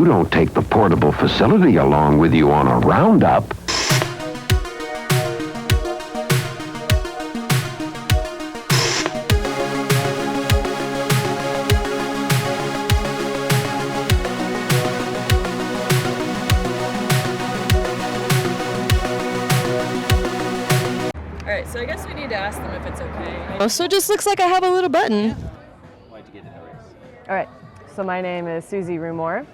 you don't take the portable facility along with you on a roundup. Alright, so I guess we need to ask them if it's okay. Oh, so it just looks like I have a little button. Why'd you get in the race? All right, so my name is Suzi Rumohr,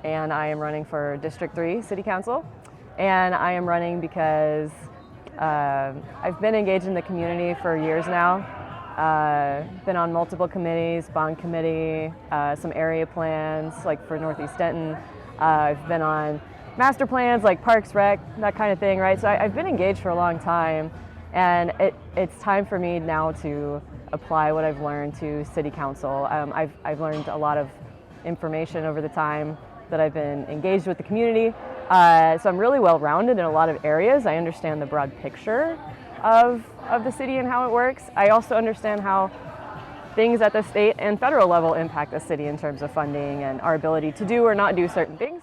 and I am running for District 3 City Council. And I am running because I've been engaged in the community for years now. Been on multiple committees, bond committee, some area plans like for Northeast Denton. I've been on master plans like Parks, Rec, that kind of thing, right? So I've been engaged for a long time, and it's time for me now to apply what I've learned to City Council. I've learned a lot of information over the time that I've been engaged with the community. So I'm really well-rounded in a lot of areas. I understand the broad picture of the city and how it works. I also understand how things at the state and federal level impact the city in terms of funding and our ability to do or not do certain things.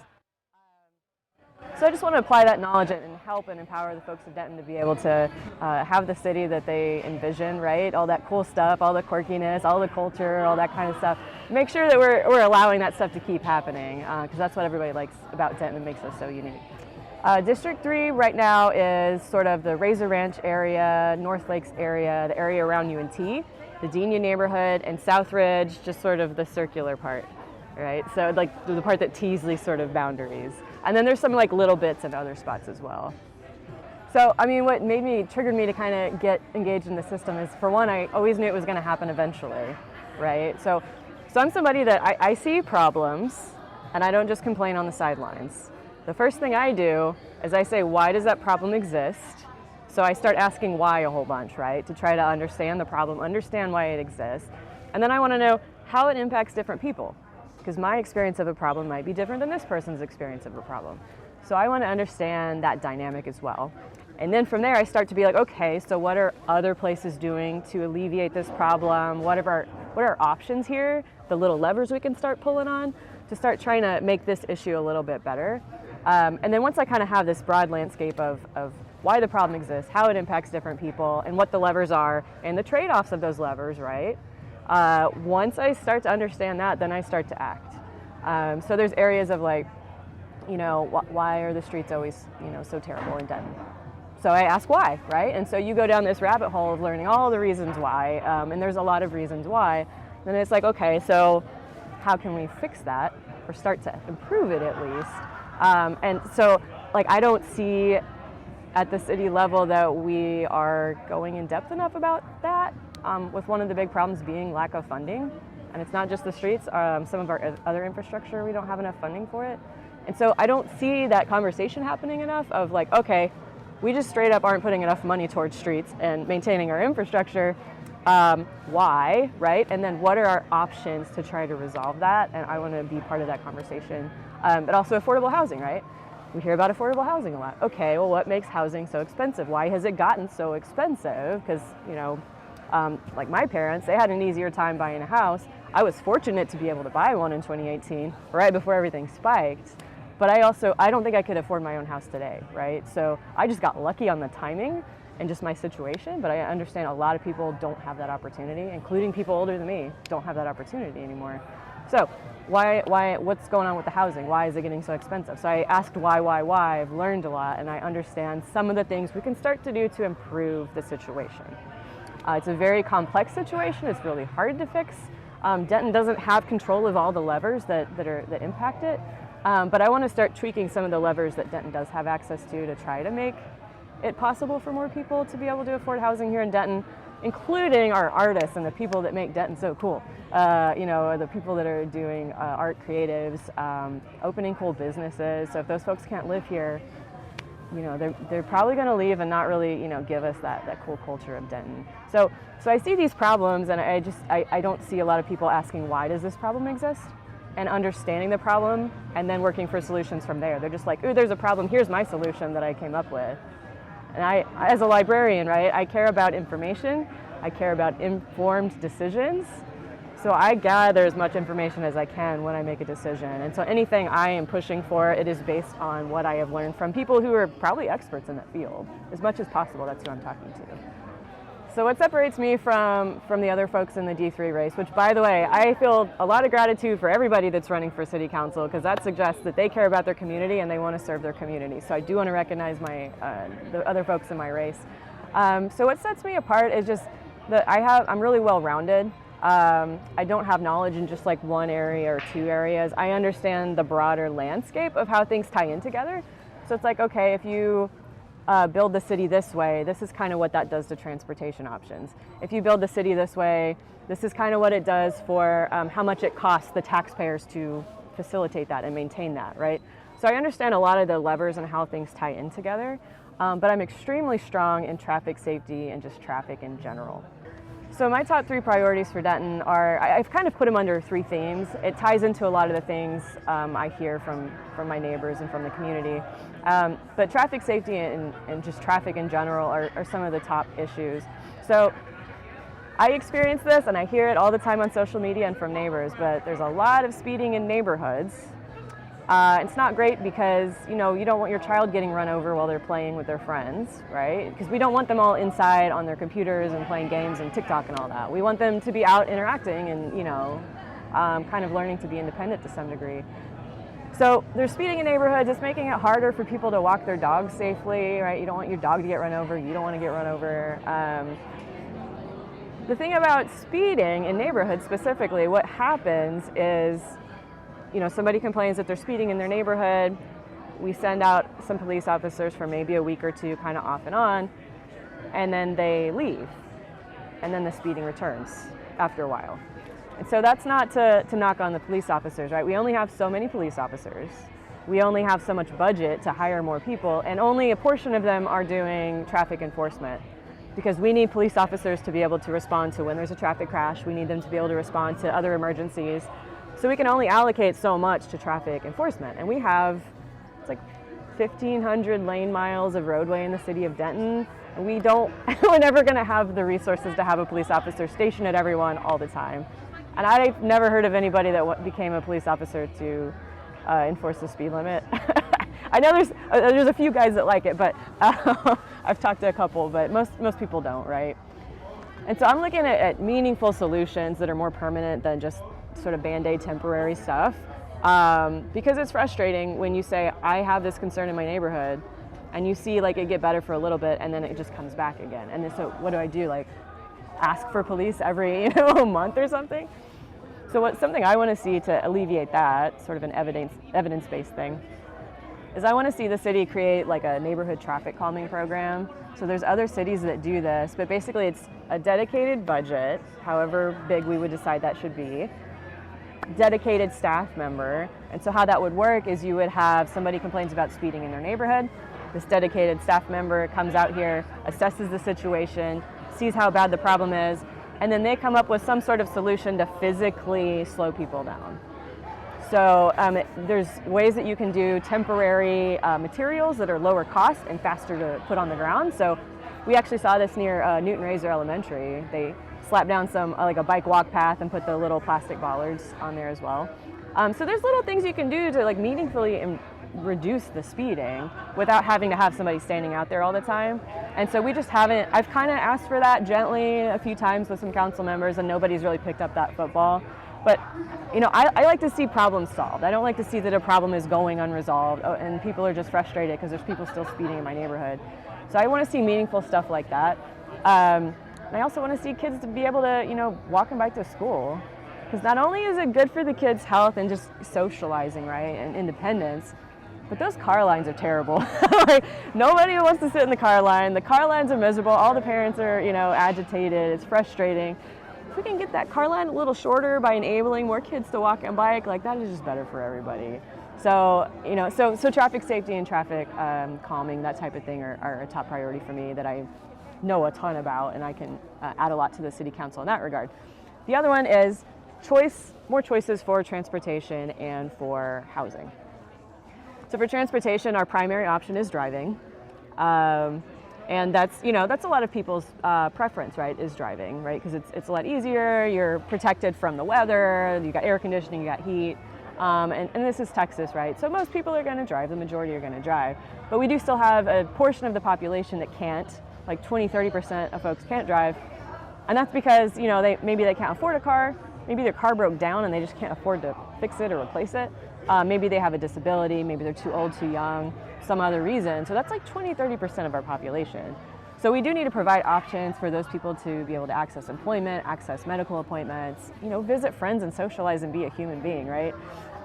So I just want to apply that knowledge and help and empower the folks of Denton to be able to have the city that they envision, right? All that cool stuff, all the quirkiness, all the culture, all that kind of stuff. Make sure that we're allowing that stuff to keep happening, because that's what everybody likes about Denton and makes us so unique. District 3 right now is sort of the Razor Ranch area, North Lakes area, the area around UNT, the Denia neighborhood, and Southridge, just sort of the circular part, right? So like the part that tees these sort of boundaries. And then there's some like little bits in other spots as well. So, I mean, what triggered me to kind of get engaged in the system is, for one, I always knew it was going to happen eventually, right? So I'm somebody that I see problems, and I don't just complain on the sidelines. The first thing I do is I say, why does that problem exist? So I start asking why a whole bunch, right? To try to understand the problem, understand why it exists. And then I want to know how it impacts different people, because my experience of a problem might be different than this person's experience of a problem. So I want to understand that dynamic as well. And then from there I start to be like, okay, so what are other places doing to alleviate this problem? What are our options here? The little levers we can start pulling on to start trying to make this issue a little bit better. And then once I kind of have this broad landscape of why the problem exists, how it impacts different people, and what the levers are, and the trade-offs of those levers, right? Once I start to understand that, then I start to act. So there's areas of like, you know, why are the streets always, you know, so terrible in Denton? So I ask why, right? And so you go down this rabbit hole of learning all the reasons why, and there's a lot of reasons why. Then it's like, okay, so how can we fix that, or start to improve it at least? And so, like, I don't see at the city level that we are going in depth enough about that, with one of the big problems being lack of funding. And it's not just the streets, some of our other infrastructure, we don't have enough funding for it. And so I don't see that conversation happening enough of like, okay, we just straight up aren't putting enough money towards streets and maintaining our infrastructure. Why, right? And then what are our options to try to resolve that? And I want to be part of that conversation. But also affordable housing, right? We hear about affordable housing a lot. Okay, well, what makes housing so expensive? Why has it gotten so expensive? Because, you know, like my parents, they had an easier time buying a house. I was fortunate to be able to buy one in 2018, right before everything spiked. But I don't think I could afford my own house today, right? So I just got lucky on the timing and just my situation, but I understand a lot of people don't have that opportunity, including people older than me, don't have that opportunity anymore. So what's going on with the housing? Why is it getting so expensive? So I asked why, I've learned a lot, and I understand some of the things we can start to do to improve the situation. It's a very complex situation, it's really hard to fix. Denton doesn't have control of all the levers that impact it, but I want to start tweaking some of the levers that Denton does have access to try to make it possible for more people to be able to afford housing here in Denton, including our artists and the people that make Denton so cool. You know, the people that are doing art creatives, opening cool businesses. So if those folks can't live here, you know, they're probably going to leave and not really, you know, give us that cool culture of Denton. So I see these problems, and I don't see a lot of people asking why does this problem exist, and understanding the problem and then working for solutions from there. They're just like, ooh, there's a problem, here's my solution that I came up with. And I, as a librarian, right, I care about information, I care about informed decisions. So I gather as much information as I can when I make a decision. And so anything I am pushing for, it is based on what I have learned from people who are probably experts in that field. As much as possible, that's who I'm talking to. So what separates me from the other folks in the D3 race, which by the way, I feel a lot of gratitude for everybody that's running for city council, because that suggests that they care about their community and they want to serve their community. So I do want to recognize the other folks in my race. So what sets me apart is just that I'm really well-rounded. I don't have knowledge in just like one area or two areas. I understand the broader landscape of how things tie in together. So it's like, okay, if you build the city this way, this is kind of what that does to transportation options. If you build the city this way, this is kind of what it does for how much it costs the taxpayers to facilitate that and maintain that, right? So I understand a lot of the levers and how things tie in together, but I'm extremely strong in traffic safety and just traffic in general. So my top 3 priorities for Denton are, I've kind of put them under 3 themes. It ties into a lot of the things I hear from my neighbors and from the community. But traffic safety and just traffic in general are some of the top issues. So I experience this and I hear it all the time on social media and from neighbors, but there's a lot of speeding in neighborhoods. It's not great because, you don't want your child getting run over while they're playing with their friends, right? Because we don't want them all inside on their computers and playing games and TikTok and all that. We want them to be out interacting and, kind of learning to be independent to some degree. So there's speeding in neighborhoods. It's making it harder for people to walk their dogs safely, right? You don't want your dog to get run over. You don't want to get run over. The thing about speeding in neighborhoods specifically, what happens is, somebody complains that they're speeding in their neighborhood. We send out some police officers for maybe a week or two, kind of off and on, and then they leave. And then the speeding returns after a while. And so that's not to knock on the police officers, right? We only have so many police officers. We only have so much budget to hire more people, and only a portion of them are doing traffic enforcement. Because we need police officers to be able to respond to when there's a traffic crash. We need them to be able to respond to other emergencies. So we can only allocate so much to traffic enforcement. And we have, it's like 1,500 lane miles of roadway in the city of Denton. And we're never gonna have the resources to have a police officer stationed at everyone all the time. And I've never heard of anybody that became a police officer to enforce the speed limit. I know there's a few guys that like it, but I've talked to a couple, but most people don't, right? And so I'm looking at meaningful solutions that are more permanent than just sort of Band-Aid temporary stuff, because it's frustrating when you say, I have this concern in my neighborhood, and you see like it get better for a little bit, and then it just comes back again. And so what do I do? Like ask for police every month or something? So something I want to see to alleviate that, sort of an evidence-based thing, is I want to see the city create like a neighborhood traffic calming program. So there's other cities that do this, but basically it's a dedicated budget, however big we would decide that should be, dedicated staff member. And so how that would work is you would have somebody complains about speeding in their neighborhood. This dedicated staff member comes out here, assesses the situation, sees how bad the problem is, and then they come up with some sort of solution to physically slow people down. So there's ways that you can do temporary materials that are lower cost and faster to put on the ground. So we actually saw this near Newton Razor Elementary. They slapped down some like a bike walk path and put the little plastic bollards on there as well. So there's little things you can do to like meaningfully reduce the speeding without having to have somebody standing out there all the time. And so we just haven't, I've kind of asked for that gently a few times with some council members, and nobody's really picked up that football. But I like to see problems solved. I don't like to see that a problem is going unresolved and people are just frustrated because there's people still speeding in my neighborhood. So I want to see meaningful stuff like that. And I also want to see kids to be able to, walk and bike to school. Because not only is it good for the kids' health and just socializing, right, and independence, but those car lines are terrible. Like, nobody wants to sit in the car line. The car lines are miserable. All the parents are, agitated. It's frustrating. If we can get that car line a little shorter by enabling more kids to walk and bike, like that is just better for everybody. So, so traffic safety and traffic calming, that type of thing are a top priority for me that I know a ton about, and I can add a lot to the city council in that regard. The other one is more choices for transportation and for housing. So for transportation, our primary option is driving. And that's a lot of people's preference, right, is driving, right? Because it's a lot easier, you're protected from the weather, you got air conditioning, you got heat. And this is Texas, right? So most people are going to drive, the majority are going to drive. But we do still have a portion of the population that can't, like 20-30% of folks can't drive. And that's because, maybe they can't afford a car, maybe their car broke down and they just can't afford to fix it or replace it. Maybe they have a disability, maybe they're too old, too young, some other reason. So that's like 20-30% of our population. So we do need to provide options for those people to be able to access employment, access medical appointments, visit friends and socialize and be a human being, right?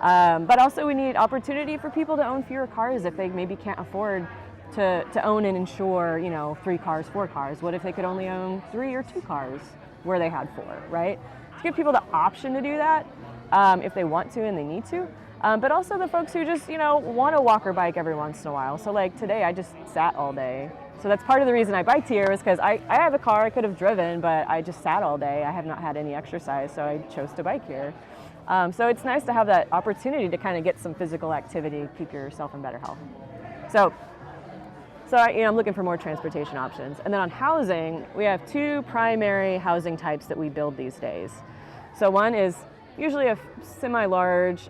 But also we need opportunity for people to own fewer cars if they maybe can't afford to own and insure, 3 cars, 4 cars. What if they could only own 3 or 2 cars where they had 4, right? To give people the option to do that if they want to and they need to. But also the folks who just, want to walk or bike every once in a while. So like today I just sat all day. So that's part of the reason I biked here was because I have a car I could have driven, but I just sat all day. I have not had any exercise, so I chose to bike here. So it's nice to have that opportunity to kind of get some physical activity, keep yourself in better health. So I'm looking for more transportation options. And then on housing, we have 2 primary housing types that we build these days. So one is usually a semi-large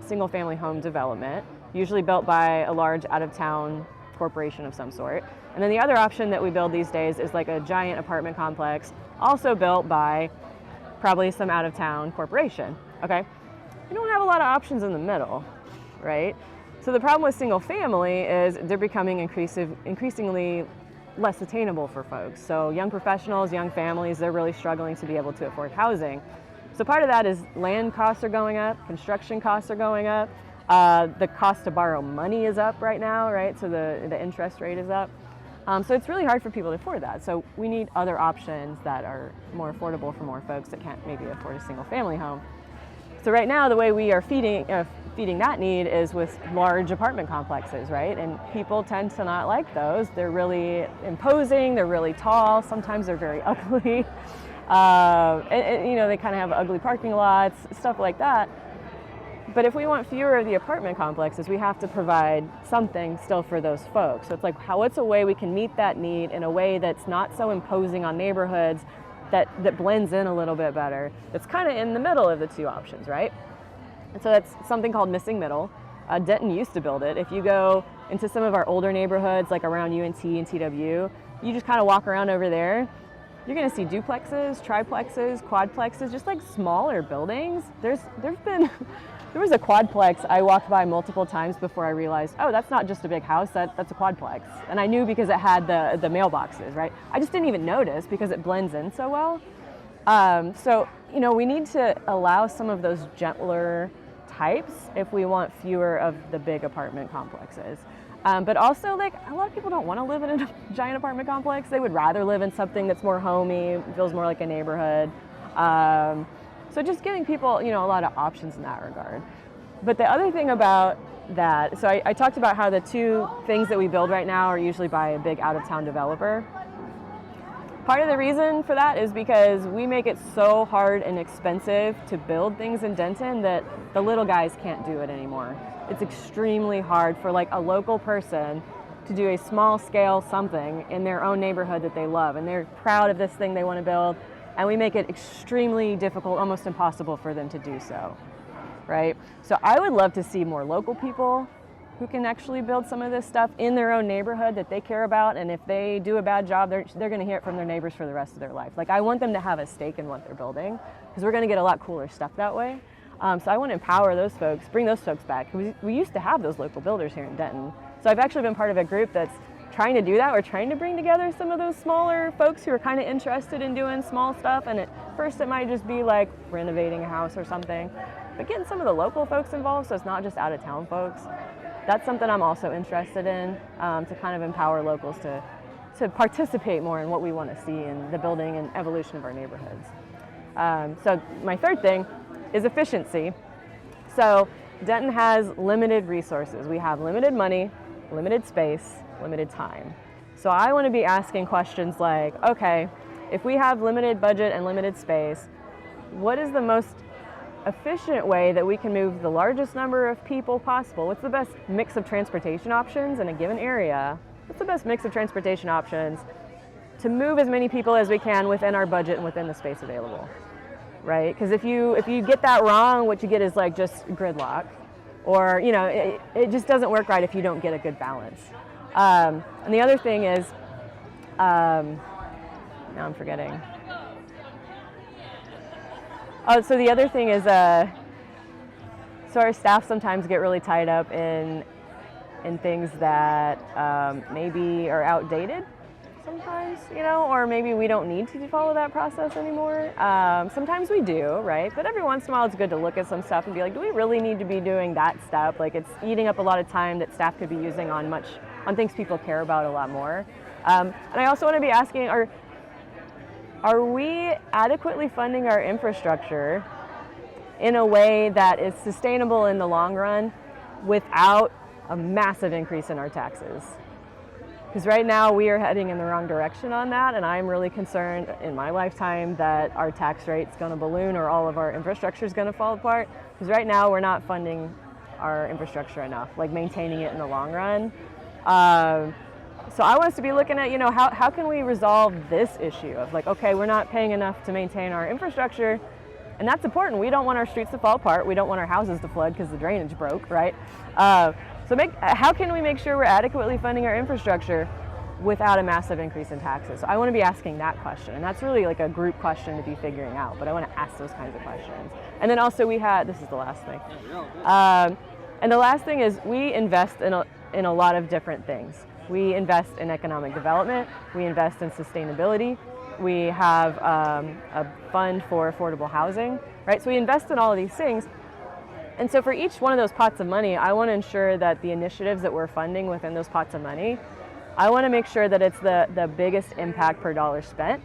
single-family home development, usually built by a large out-of-town corporation of some sort. And then the other option that we build these days is like a giant apartment complex, also built by probably some out-of-town corporation, okay? We don't have a lot of options in the middle, right? So the problem with single family is they're becoming increasingly less attainable for folks. So young professionals, young families, they're really struggling to be able to afford housing. So part of that is land costs are going up, construction costs are going up, the cost to borrow money is up right now, right? So the interest rate is up. So it's really hard for people to afford that. So we need other options that are more affordable for more folks that can't maybe afford a single family home. So right now the way we are feeding that need is with large apartment complexes, right? And people tend to not like those. They're really imposing, they're really tall, sometimes they're very ugly. They kind of have ugly parking lots, stuff like that. But if we want fewer of the apartment complexes, we have to provide something still for those folks. So it's like, what's a way we can meet that need in a way that's not so imposing on neighborhoods, that blends in a little bit better, that's kind of in the middle of the 2 options, right? And so that's something called missing middle. Denton used to build it. If you go into some of our older neighborhoods, like around UNT and TW, you just kind of walk around over there, you're going to see duplexes, triplexes, quadplexes, just like smaller buildings. There was a quadplex I walked by multiple times before I realized, oh, that's not just a big house, that's a quadplex. And I knew because it had the mailboxes, right? I just didn't even notice because it blends in so well. We need to allow some of those gentler types if we want fewer of the big apartment complexes. But also, like, a lot of people don't want to live in a giant apartment complex. They would rather live in something that's more homey, feels more like a neighborhood. So just giving people, a lot of options in that regard. But the other thing about that, so I talked about how the 2 things that we build right now are usually by a big out-of-town developer. Part of the reason for that is because we make it so hard and expensive to build things in Denton that the little guys can't do it anymore. It's extremely hard for like a local person to do a small scale something in their own neighborhood that they love, and they're proud of this thing they want to build, and we make it extremely difficult, almost impossible for them to do so, right? So I would love to see more local people who can actually build some of this stuff in their own neighborhood that they care about, and if they do a bad job, they're going to hear it from their neighbors for the rest of their life. Like, I want them to have a stake in what they're building, because we're going to get a lot cooler stuff that way. So I want to empower those folks, bring those folks back. We used to have those local builders here in Denton. So I've actually been part of a group that's trying to do that. We're trying to bring together some of those smaller folks who are kind of interested in doing small stuff. And at first it might just be like renovating a house or something. But getting some of the local folks involved, so it's not just out-of-town folks, that's something I'm also interested in, to kind of empower locals to participate more in what we want to see in the building and evolution of our neighborhoods. So my third thing is efficiency. So Denton has limited resources. We have limited money, limited space, limited time. So I want to be asking questions like, okay, if we have limited budget and limited space, what is the most efficient way that we can move the largest number of people possible? What's the best mix of transportation options in a given area what's the best mix of transportation options to move as many people as we can within our budget and within the space available, right? Because if you get that wrong, what you get is like just gridlock, or it just doesn't work right if you don't get a good balance. And the other thing is, now I'm forgetting. Oh, so the other thing is, so our staff sometimes get really tied up in things that maybe are outdated sometimes, or maybe we don't need to follow that process anymore. Sometimes we do, right? But every once in a while it's good to look at some stuff and be like, do we really need to be doing that step? Like, it's eating up a lot of time that staff could be using on things people care about a lot more. And I also want to be asking, are we adequately funding our infrastructure in a way that is sustainable in the long run without a massive increase in our taxes? Because right now we are heading in the wrong direction on that, and I'm really concerned in my lifetime that our tax rate's going to balloon or all of our infrastructure is going to fall apart. Because right now we're not funding our infrastructure enough, like maintaining it in the long run. So I want us to be looking at, how can we resolve this issue of like, okay, we're not paying enough to maintain our infrastructure, and that's important. We don't want our streets to fall apart. We don't want our houses to flood because the drainage broke, right? So how can we make sure we're adequately funding our infrastructure without a massive increase in taxes? So I want to be asking that question, and that's really like a group question to be figuring out, but I want to ask those kinds of questions. And then also this is the last thing. And the last thing is we invest in a lot of different things. We invest in economic development, we invest in sustainability, we have a fund for affordable housing, right? So we invest in all of these things. And so for each one of those pots of money, I want to ensure that the initiatives that we're funding within those pots of money, I want to make sure that it's the biggest impact per dollar spent.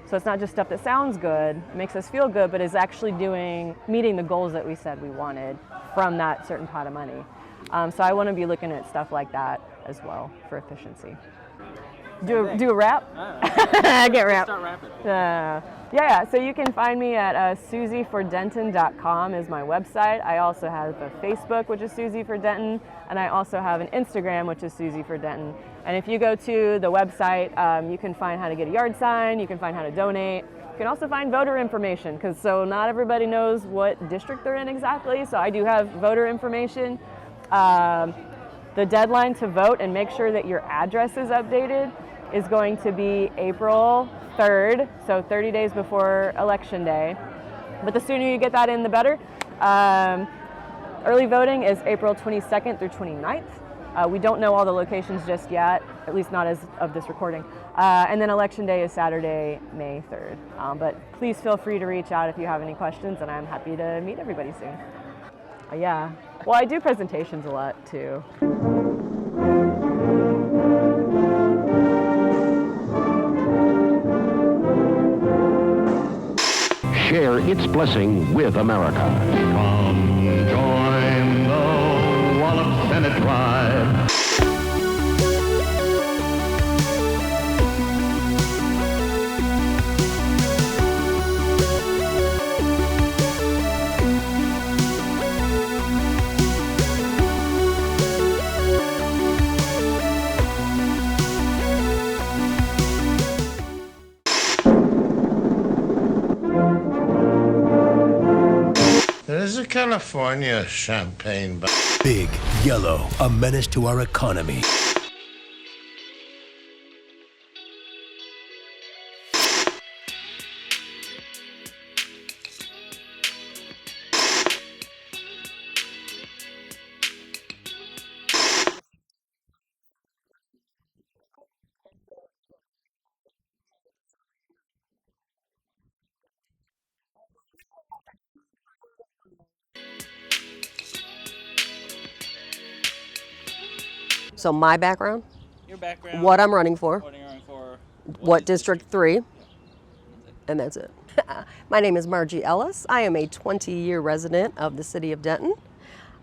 So it's not just stuff that sounds good, makes us feel good, but is actually meeting the goals that we said we wanted from that certain pot of money. So I want to be looking at stuff like that as well for efficiency. Do a rap? I get rap. Start rapping. Yeah. So you can find me at SuziForDenton.com is my website. I also have a Facebook, which is Suzi for Denton, and I also have an Instagram, which is Suzi for Denton. And if you go to the website, you can find how to get a yard sign. You can find how to donate. You can also find voter information, because so not everybody knows what district they're in exactly. So I do have voter information. The deadline to vote and make sure that your address is updated is going to be April 3rd, so 30 days before Election Day. But the sooner you get that in, the better. Early voting is April 22nd through 29th. We don't know all the locations just yet, at least not as of this recording. And then Election Day is Saturday, May 3rd. But please feel free to reach out if you have any questions, and I'm happy to meet everybody soon. Yeah. Well, I do presentations a lot too. Share its blessing with America. Come join the Wallop Senate tribe. There's a California champagne. Big Yellow, a menace to our economy. So my background, Your background. what I'm running for, What are you running for? what District 3, and that's it. My name is Margie Ellis. I am a 20-year resident of the city of Denton.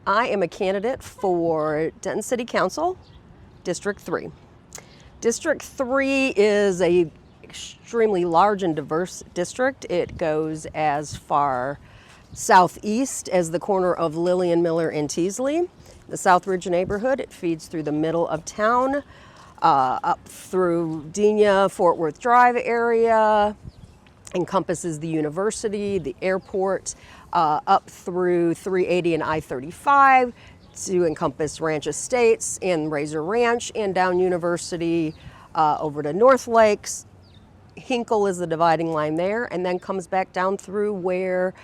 I am a candidate for Denton City Council, District 3. District 3 is a extremely large and diverse district. It goes as far southeast as the corner of Lillian Miller and Teasley. The Southridge neighborhood, it feeds through the middle of town, up through Denia, Fort Worth Drive area, encompasses the university, the airport, up through 380 and I-35 to encompass Ranch Estates and Razor Ranch, and down University over to North Lakes. Hinkle is the dividing line there, and then comes back down through where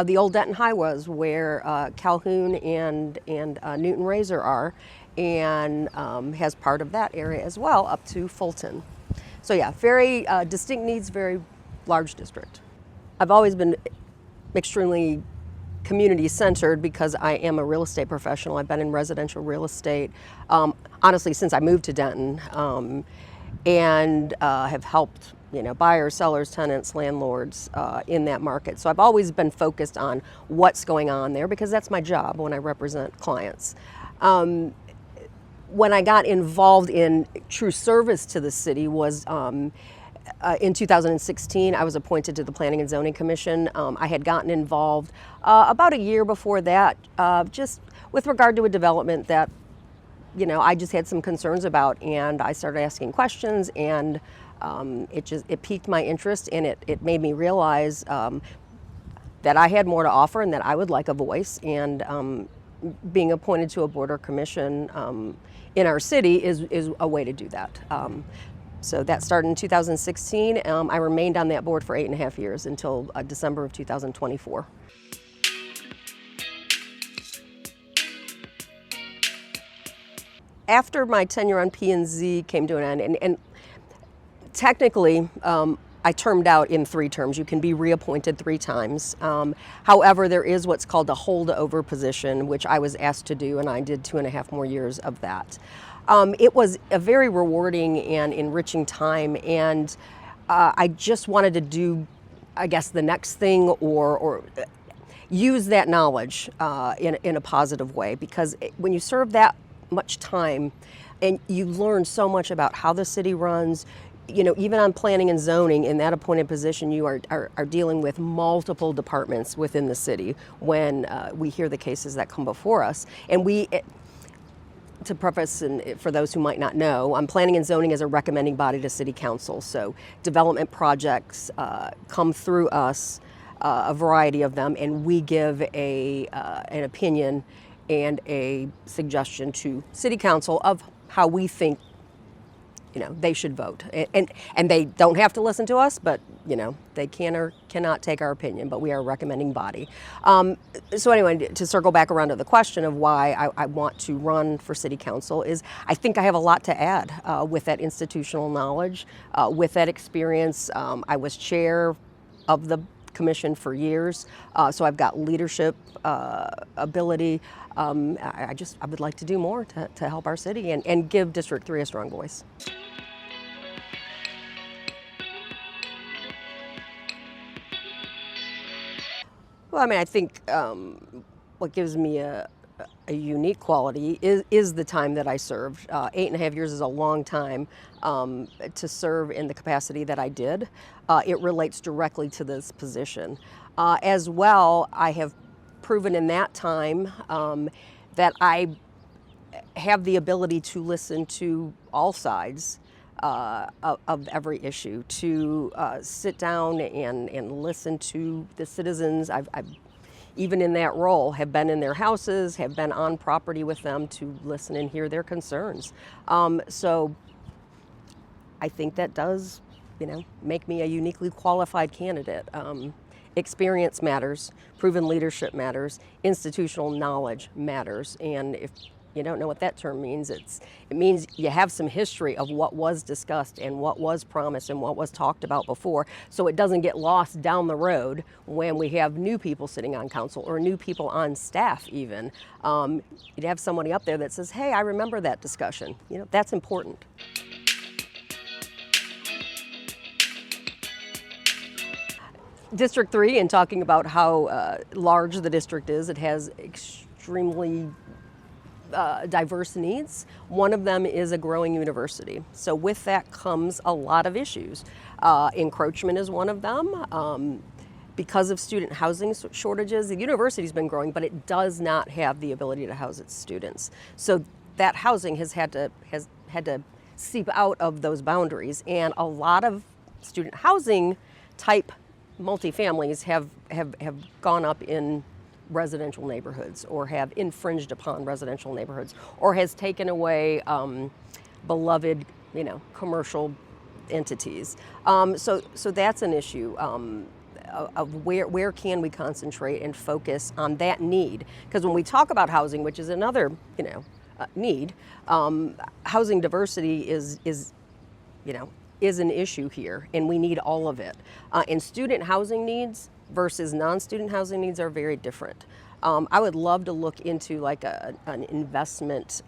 the old Denton High was, where Calhoun and Newton Razor are, and has part of that area as well up to Fulton. So yeah, very distinct needs, very large district. I've always been extremely community centered because I am a real estate professional. I've been in residential real estate, honestly, since I moved to Denton, and have helped buyers, sellers, tenants, landlords in that market. So I've always been focused on what's going on there because that's my job when I represent clients. When I got involved in true service to the city was in 2016, I was appointed to the Planning and Zoning Commission. I had gotten involved about a year before that, just with regard to a development that, I just had some concerns about, and I started asking questions, and it piqued my interest, and it made me realize that I had more to offer and that I would like a voice, and being appointed to a board or commission in our city is a way to do that. So that started in 2016. I remained on that board for 8.5 years until December of 2024. After my tenure on P&Z came to an end, and technically I termed out in 3 terms. You can be reappointed 3 times. However, there is what's called a holdover position, which I was asked to do, and I did 2.5 more years of that. It was a very rewarding and enriching time, and I just wanted to do, I guess, the next thing or use that knowledge in a positive way, because when you serve that much time and you learn so much about how the city runs, even on planning and zoning, in that appointed position, you are dealing with multiple departments within the city when we hear the cases that come before us. And to preface, and for those who might not know, planning and zoning is a recommending body to city council. So development projects come through us, a variety of them, and we give an opinion and a suggestion to city council of how we think they should vote. And they don't have to listen to us, but they can or cannot take our opinion, but we are a recommending body. So anyway, to circle back around to the question of why I want to run for city council is I think I have a lot to add with that institutional knowledge, with that experience. I was chair of the commission for years, so I've got leadership ability. I would like to do more to help our city and give District 3 a strong voice. Well, I think what gives me a unique quality is the time that I served. 8.5 years is a long time to serve in the capacity that I did. It relates directly to this position. As well, I have proven in that time that I have the ability to listen to all sides of every issue, to sit down and listen to the citizens. I've even in that role, have been in their houses, have been on property with them to listen and hear their concerns. So I think that does, make me a uniquely qualified candidate. Experience matters, proven leadership matters, institutional knowledge matters, and if you don't know what that term means, it means you have some history of what was discussed and what was promised and what was talked about before, so it doesn't get lost down the road when we have new people sitting on council or new people on staff even. You'd have somebody up there that says, hey, I remember that discussion. That's important. District 3, in talking about how large the district is, it has extremely diverse needs. One of them is a growing university. So with that comes a lot of issues. Encroachment is one of them. Because of student housing shortages, the university's been growing, but it does not have the ability to house its students. So that housing has had to seep out of those boundaries. And a lot of student housing type multifamilies have gone up in residential neighborhoods, or have infringed upon residential neighborhoods, or has taken away beloved, commercial entities. So that's an issue of where can we concentrate and focus on that need? Because when we talk about housing, which is another need, housing diversity is an issue here, and we need all of it. And student housing needs versus non-student housing needs are very different. I would love to look into like an investment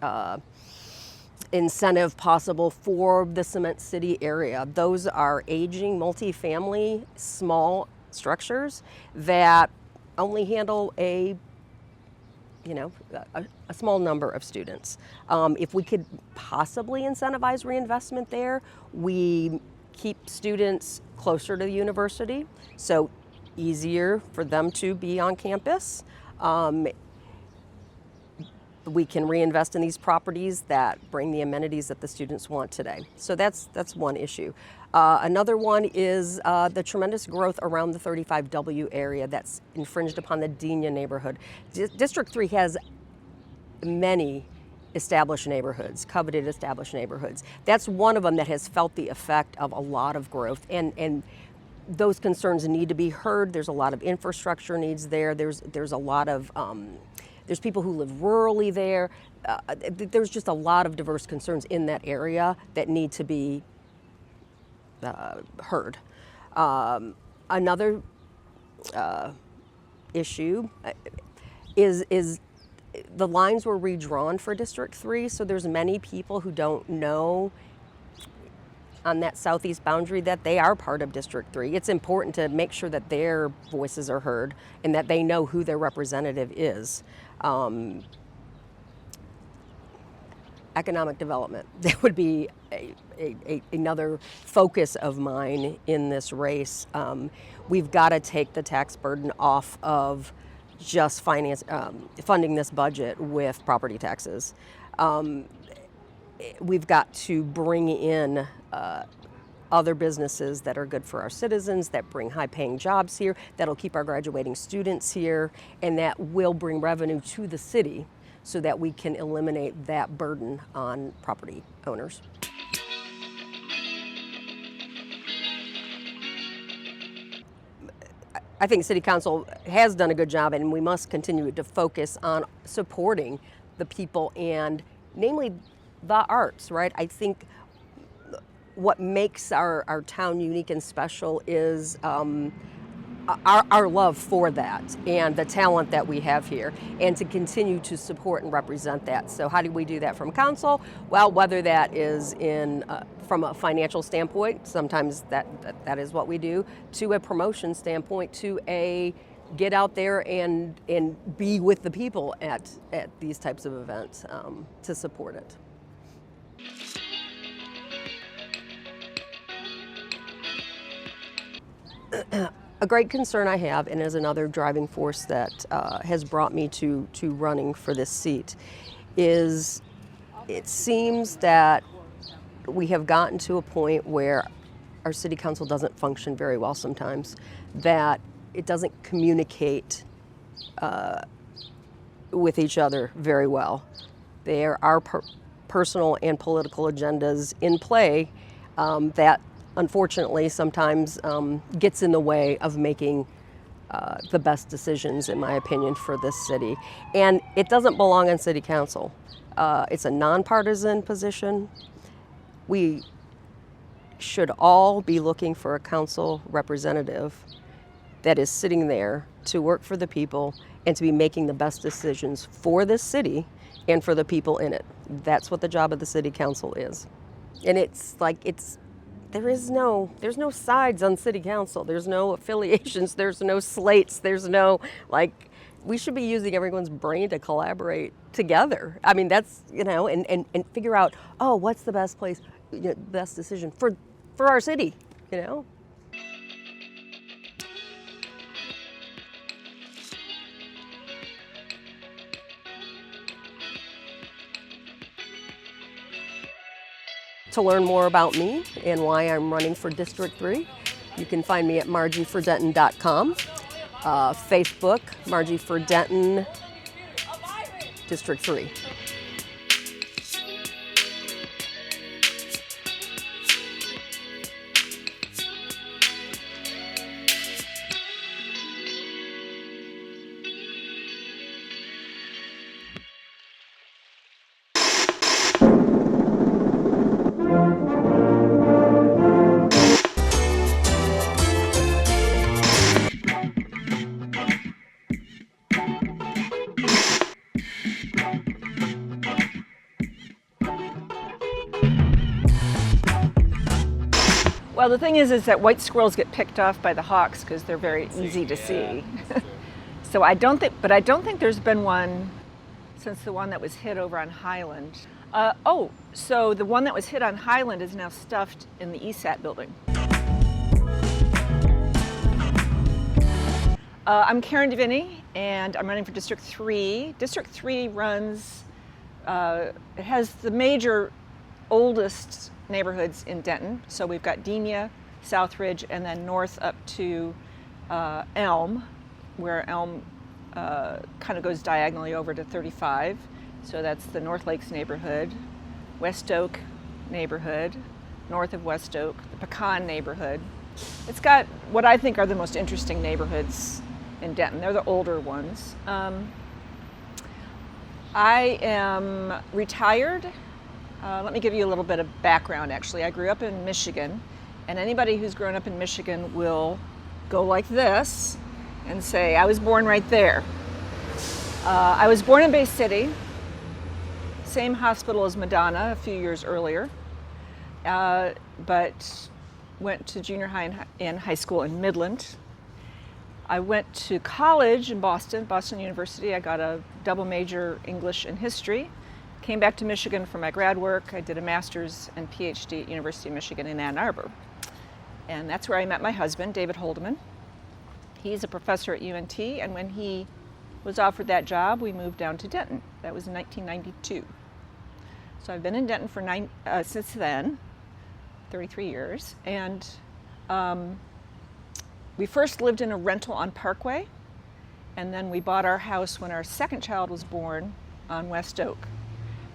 incentive possible for the Cement City area. Those are aging multifamily small structures that only handle a small number of students. If we could possibly incentivize reinvestment there, we keep students closer to the university, so easier for them to be on campus. We can reinvest in these properties that bring the amenities that the students want today. So that's one issue. Another one is the tremendous growth around the 35W area that's infringed upon the Denia neighborhood. District 3 has many established neighborhoods, coveted established neighborhoods. That's one of them that has felt the effect of a lot of growth, and those concerns need to be heard. There's a lot of infrastructure needs there. There's a lot of there's people who live rurally there. There's just a lot of diverse concerns in that area that need to be heard. Another issue is the lines were redrawn for District 3, so there's many people who don't know on that southeast boundary that they are part of District 3. It's important to make sure that their voices are heard and that they know who their representative is. Economic development, that would be another focus of mine in this race. We've got to take the tax burden off of just funding this budget with property taxes. We've got to bring in other businesses that are good for our citizens, that bring high-paying jobs here, that'll keep our graduating students here, and that will bring revenue to the city so that we can eliminate that burden on property owners. I think City Council has done a good job, and we must continue to focus on supporting the people and namely the arts, right? I think what makes our town unique and special is our love for that and the talent that we have here, and to continue to support and represent that. So how do we do that from council? Well, whether that is in from a financial standpoint, sometimes that is what we do, to a promotion standpoint, to a get out there and be with the people at these types of events to support it. A great concern I have, and is another driving force that has brought me to running for this seat, is it seems that we have gotten to a point where our city council doesn't function very well sometimes, that it doesn't communicate with each other very well. There are personal and political agendas in play that unfortunately sometimes gets in the way of making the best decisions, in my opinion, for this city. And it doesn't belong on city council. It's a nonpartisan position. We should all be looking for a council representative that is sitting there to work for the people and to be making the best decisions for this city and for the people in it. That's what the job of the city council is. And there's no sides on city council. There's no affiliations. There's no slates. There's no, we should be using everyone's brain to collaborate together. I mean, that's, and figure out, what's the best place, best decision for our city, to learn more about me and why I'm running for District 3, you can find me at margiefordenton.com, Facebook, Margie for Denton, District 3. Well, the thing is that white squirrels get picked off by the hawks because they're very easy to see. So I don't think there's been one since the one that was hit over on Highland. So the one that was hit on Highland is now stuffed in the ESAT building. I'm Karen DeVinney, and I'm running for District 3. District 3 runs, it has the major, oldest neighborhoods in Denton. So we've got Denia, Southridge, and then north up to Elm, where Elm kind of goes diagonally over to 35. So that's the North Lakes neighborhood, West Oak neighborhood, north of West Oak, the Pecan neighborhood. It's got what I think are the most interesting neighborhoods in Denton. They're the older ones. I am retired. Let me give you a little bit of background, actually. I grew up in Michigan, and anybody who's grown up in Michigan will go like this and say, I was born right there. I was born in Bay City, same hospital as Madonna a few years earlier, but went to junior high and high school in Midland. I went to college in Boston University. I got a double major English and history. Came back to Michigan for my grad work. I did a master's and PhD at University of Michigan in Ann Arbor. And that's where I met my husband, David Holdeman. He's a professor at UNT, and when he was offered that job, we moved down to Denton. That was in 1992. So I've been in Denton for since then, 33 years. And we first lived in a rental on Parkway, and then we bought our house when our second child was born on West Oak.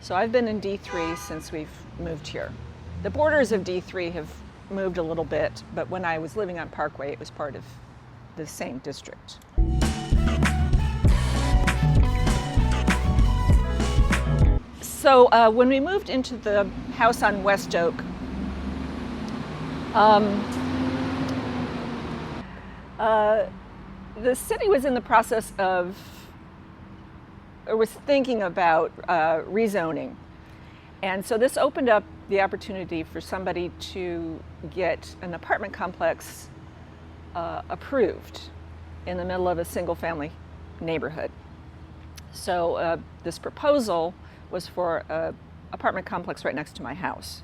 So I've been in D3 since we've moved here. The borders of D3 have moved a little bit, but when I was living on Parkway, it was part of the same district. So when we moved into the house on West Oak, the city was in the process of, or was thinking about rezoning. And so this opened up the opportunity for somebody to get an apartment complex approved in the middle of a single family neighborhood. So this proposal was for an apartment complex right next to my house.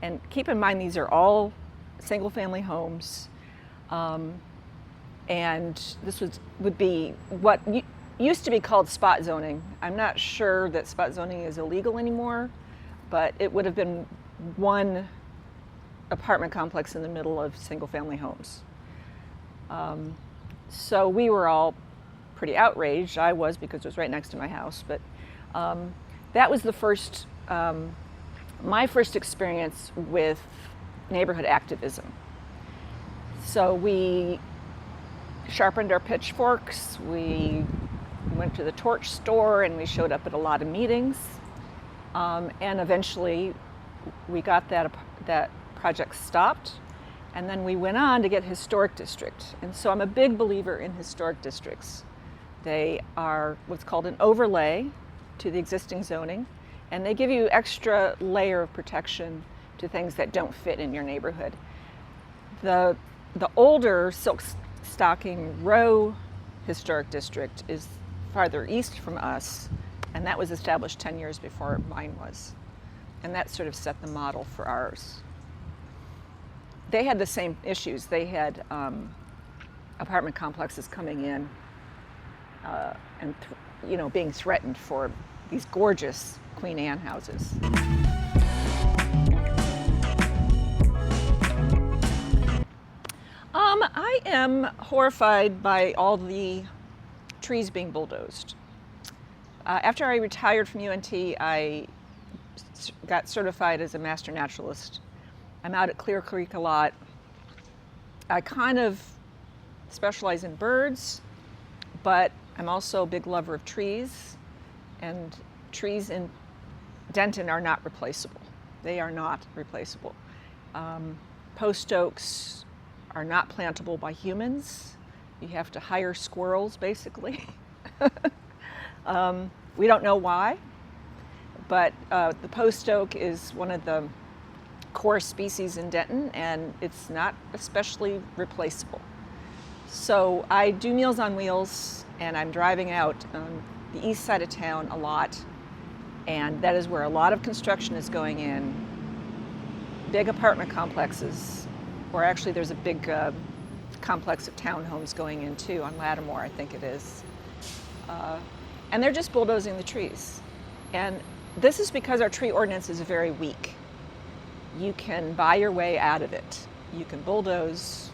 And keep in mind, these are all single family homes. And this would be what used to be called spot zoning. I'm not sure that spot zoning is illegal anymore, but it would have been one apartment complex in the middle of single family homes. So we were all pretty outraged. I was, because it was right next to my house, but that was the first, my first experience with neighborhood activism. So we sharpened our pitchforks, we went to the torch store, and we showed up at a lot of meetings. And eventually we got that project stopped, and then we went on to get historic district. And so I'm a big believer in historic districts. They are what's called an overlay to the existing zoning, and they give you extra layer of protection to things that don't fit in your neighborhood. The older Silk Stocking Row Historic District is farther east from us, and that was established 10 years before mine was. And that sort of set the model for ours. They had the same issues. They had apartment complexes coming in and being threatened for these gorgeous Queen Anne houses. I am horrified by all the trees being bulldozed. After I retired from UNT, I got certified as a master naturalist. I'm out at Clear Creek a lot. I kind of specialize in birds, but I'm also a big lover of trees, and trees in Denton are not replaceable. They are not replaceable. Post oaks are not plantable by humans. You have to hire squirrels, basically. We don't know why, but the post oak is one of the core species in Denton, and it's not especially replaceable. So I do Meals on Wheels, and I'm driving out on the east side of town a lot, and that is where a lot of construction is going in. Big apartment complexes, or actually there's a big complex of townhomes going in too on Lattimore, I think it is. And they're just bulldozing the trees. And this is because our tree ordinance is very weak. You can buy your way out of it. You can bulldoze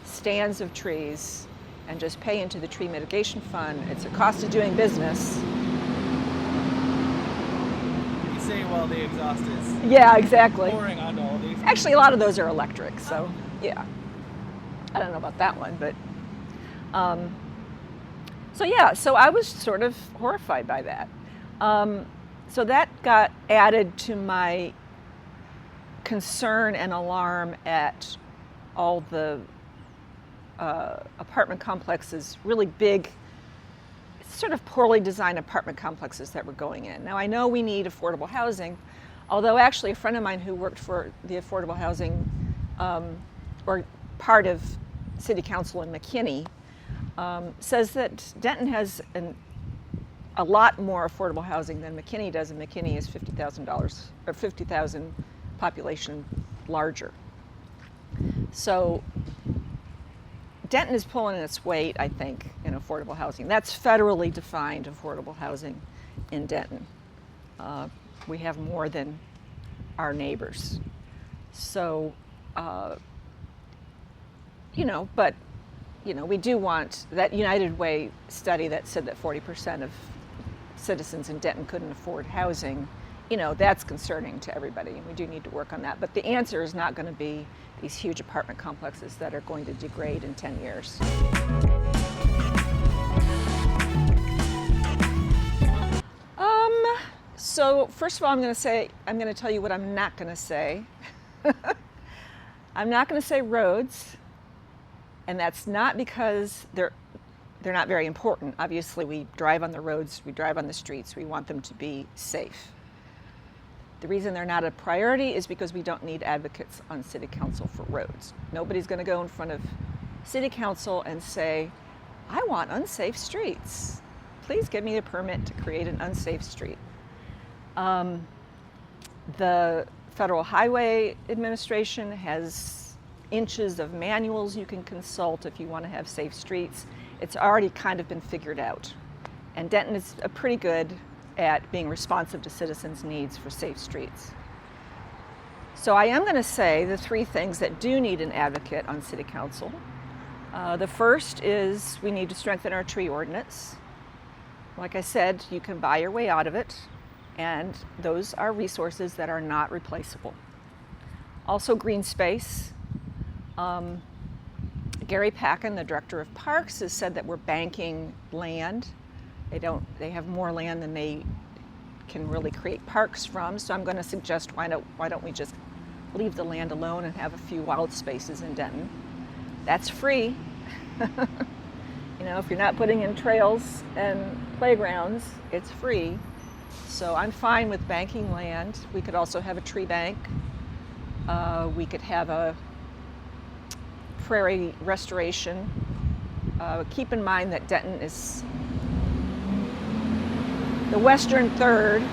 stands of trees and just pay into the tree mitigation fund. It's a cost of doing business. You say while the exhaust is Yeah, exactly. pouring onto all these. Actually, a lot of those are electric, so yeah. I don't know about that one, but so I was sort of horrified by that. So that got added to my concern and alarm at all the apartment complexes, really big, sort of poorly designed apartment complexes that were going in. Now I know we need affordable housing, although actually a friend of mine who worked for the affordable housing or part of City Council in McKinney says that Denton has a lot more affordable housing than McKinney does, and McKinney is $50,000 or 50,000 population larger. So Denton is pulling its weight, I think, in affordable housing. That's federally defined affordable housing in Denton. We have more than our neighbors. So, we do want that United Way study that said that 40% of citizens in Denton couldn't afford housing. That's concerning to everybody, and we do need to work on that. But the answer is not going to be these huge apartment complexes that are going to degrade in 10 years. So first of all, I'm going to tell you what I'm not going to say. I'm not going to say roads, and that's not because they're not very important. Obviously, we drive on the roads, we drive on the streets, we want them to be safe. The reason they're not a priority is because we don't need advocates on City Council for roads. Nobody's going to go in front of City Council and say, I want unsafe streets. Please give me a permit to create an unsafe street. The Federal Highway Administration has inches of manuals you can consult if you want to have safe streets. It's already kind of been figured out. And Denton is pretty good at being responsive to citizens' needs for safe streets. So I am going to say the three things that do need an advocate on City Council. The first is we need to strengthen our tree ordinance. Like I said, you can buy your way out of it, and those are resources that are not replaceable. Also green space. Gary Packin, the director of parks, has said that we're banking land. They have more land than they can really create parks from. So I'm going to suggest why don't we just leave the land alone and have a few wild spaces in Denton. That's free. If you're not putting in trails and playgrounds, it's free. So I'm fine with banking land. We could also have a tree bank. We could have a prairie restoration. Keep in mind that Denton is the western third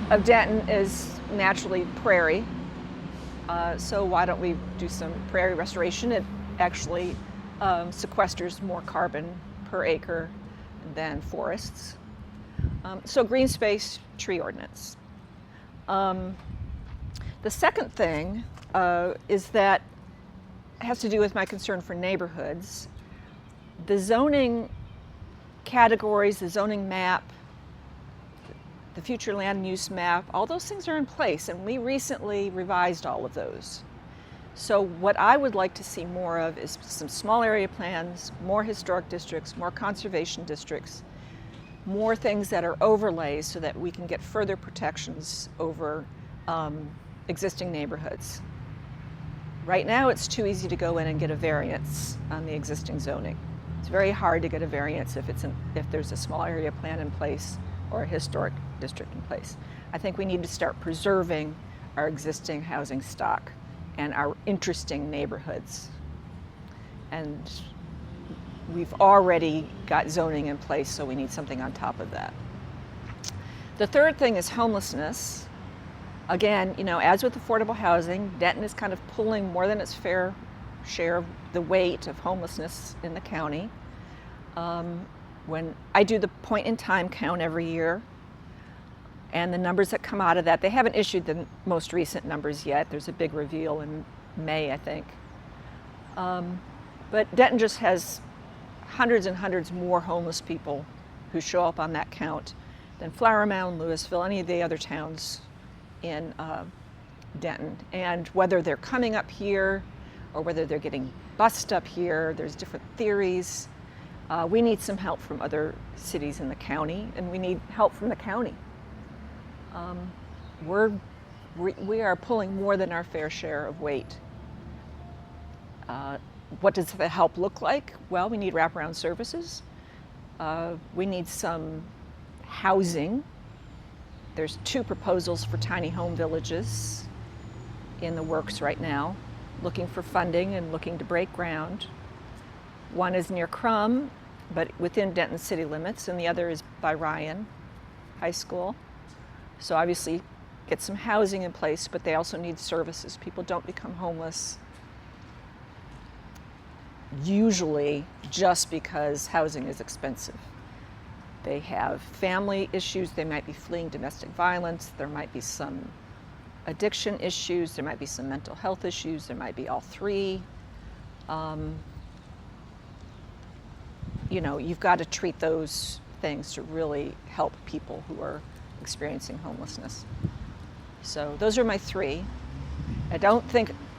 of Denton is naturally prairie. So why don't we do some prairie restoration? It actually sequesters more carbon per acre than forests. So green space, tree ordinance. The second thing is that has to do with my concern for neighborhoods. The zoning categories, the zoning map, the future land use map, all those things are in place, and we recently revised all of those. So what I would like to see more of is some small area plans, more historic districts, more conservation districts, more things that are overlays so that we can get further protections over existing neighborhoods. Right now it's too easy to go in and get a variance on the existing zoning. It's very hard to get a variance if there's a small area plan in place or a historic district in place. I think we need to start preserving our existing housing stock and our interesting neighborhoods. And we've already got zoning in place, so we need something on top of that. The third thing is homelessness. Again, you know, as with affordable housing, Denton is kind of pulling more than its fair share of the weight of homelessness in the county. When I do the point in time count every year, and the numbers that come out of that, they haven't issued the most recent numbers yet. There's a big reveal in May, I think. But Denton just has hundreds and hundreds more homeless people who show up on that count than Flower Mound, Louisville, any of the other towns in Denton. And whether they're coming up here or whether they're getting bused up here, there's different theories. We need some help from other cities in the county, and we need help from the county. We are pulling more than our fair share of weight. What does the help look like? Well, we need wraparound services. We need some housing. There's 2 proposals for tiny home villages in the works right now, looking for funding and looking to break ground. One is near Crum, but within Denton city limits, and the other is by Ryan High School. So obviously get some housing in place, but they also need services. People don't become homeless usually just because housing is expensive. They have family issues, they might be fleeing domestic violence, there might be some addiction issues, there might be some mental health issues, there might be all 3. You know, you've got to treat those things to really help people who are experiencing homelessness. So those are my 3.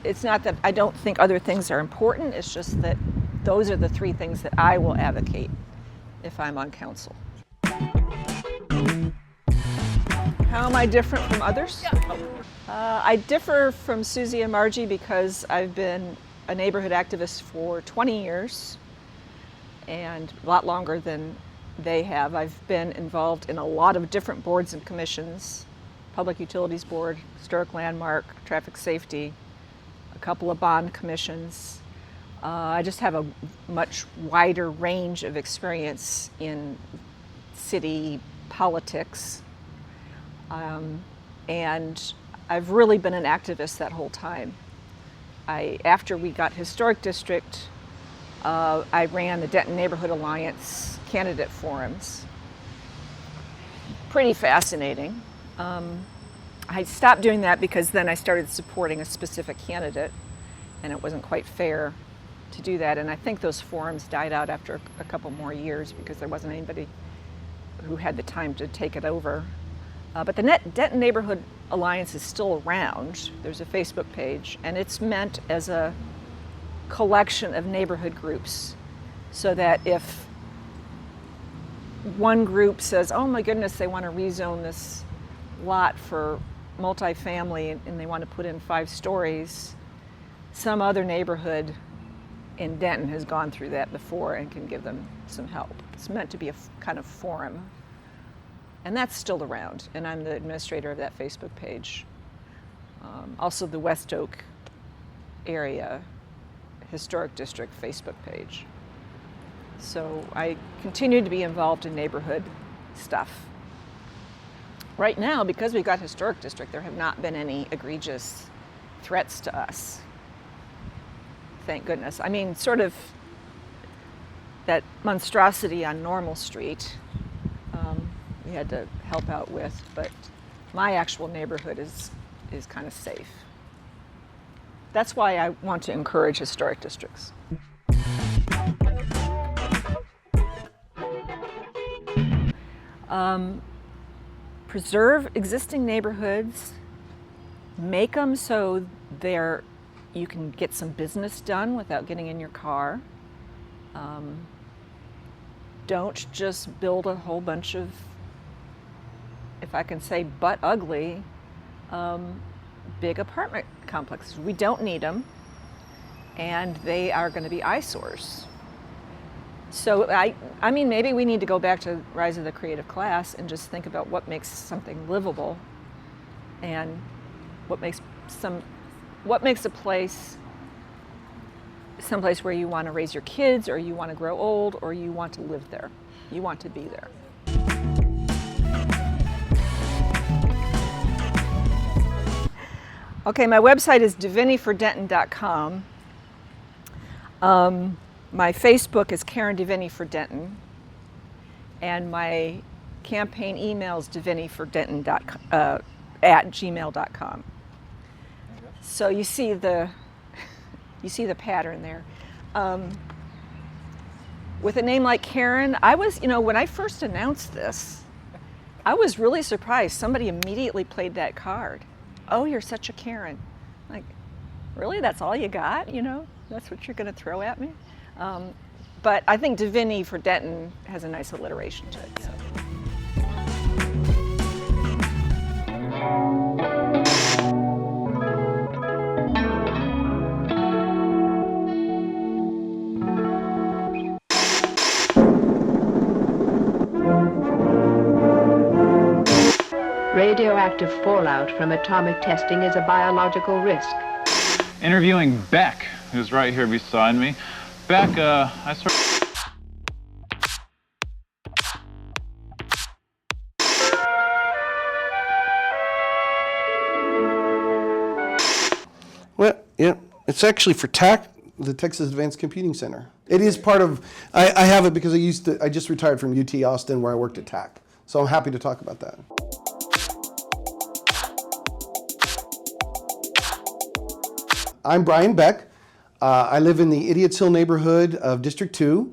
It's not that I don't think other things are important, it's just that those are the 3 things that I will advocate if I'm on council. How am I different from others? I differ from Suzi and Margie because I've been a neighborhood activist for 20 years and a lot longer than they have. I've been involved in a lot of different boards and commissions, Public Utilities Board, Historic Landmark, Traffic Safety, a couple of bond commissions. I just have a much wider range of experience in city politics. And I've really been an activist that whole time. After we got Historic District, I ran the Denton Neighborhood Alliance candidate forums. Pretty fascinating. I stopped doing that because then I started supporting a specific candidate, and it wasn't quite fair to do that. And I think those forums died out after a couple more years because there wasn't anybody who had the time to take it over. But the Denton Neighborhood Alliance is still around. There's a Facebook page, and it's meant as a collection of neighborhood groups so that if one group says, oh my goodness, they want to rezone this lot for multifamily and they want to put in 5 stories, some other neighborhood in Denton has gone through that before and can give them some help. It's meant to be a kind of forum. And that's still around, and I'm the administrator of that Facebook page. Also the West Oak area Historic District Facebook page. So I continue to be involved in neighborhood stuff. Right now, because we've got Historic District, there have not been any egregious threats to us. Thank goodness. I mean, sort of that monstrosity on Normal Street, we had to help out with, but my actual neighborhood is kind of safe. That's why I want to encourage historic districts. Preserve existing neighborhoods, make them so you can get some business done without getting in your car. Don't just build a whole bunch of, if I can say, butt ugly, big apartment complexes. We don't need them, and they are going to be eyesores. So I mean, maybe we need to go back to Rise of the Creative Class and just think about what makes something livable, and what makes a place someplace where you want to raise your kids, or you want to grow old, or you want to live there. You want to be there. Okay, my website is DeVinneyforDenton.com. My Facebook is Karen DeVinney for Denton, and my campaign email is DeVinneyforDenton@gmail.com. So you see the pattern there. With a name like Karen, I was, when I first announced this, I was really surprised. Somebody immediately played that card. Oh, you're such a Karen. Like, really? That's all you got? That's what you're going to throw at me? But I think DeVinney for Denton has a nice alliteration to it. So. Radioactive fallout from atomic testing is a biological risk. Interviewing Beck, who's right here beside me. Beck, I sort of... Well, yeah, it's actually for TAC, the Texas Advanced Computing Center. It is part of, I have it because I just retired from UT Austin where I worked at TAC. So I'm happy to talk about that. I'm Brian Beck. I live in the Idiot's Hill neighborhood of District 2.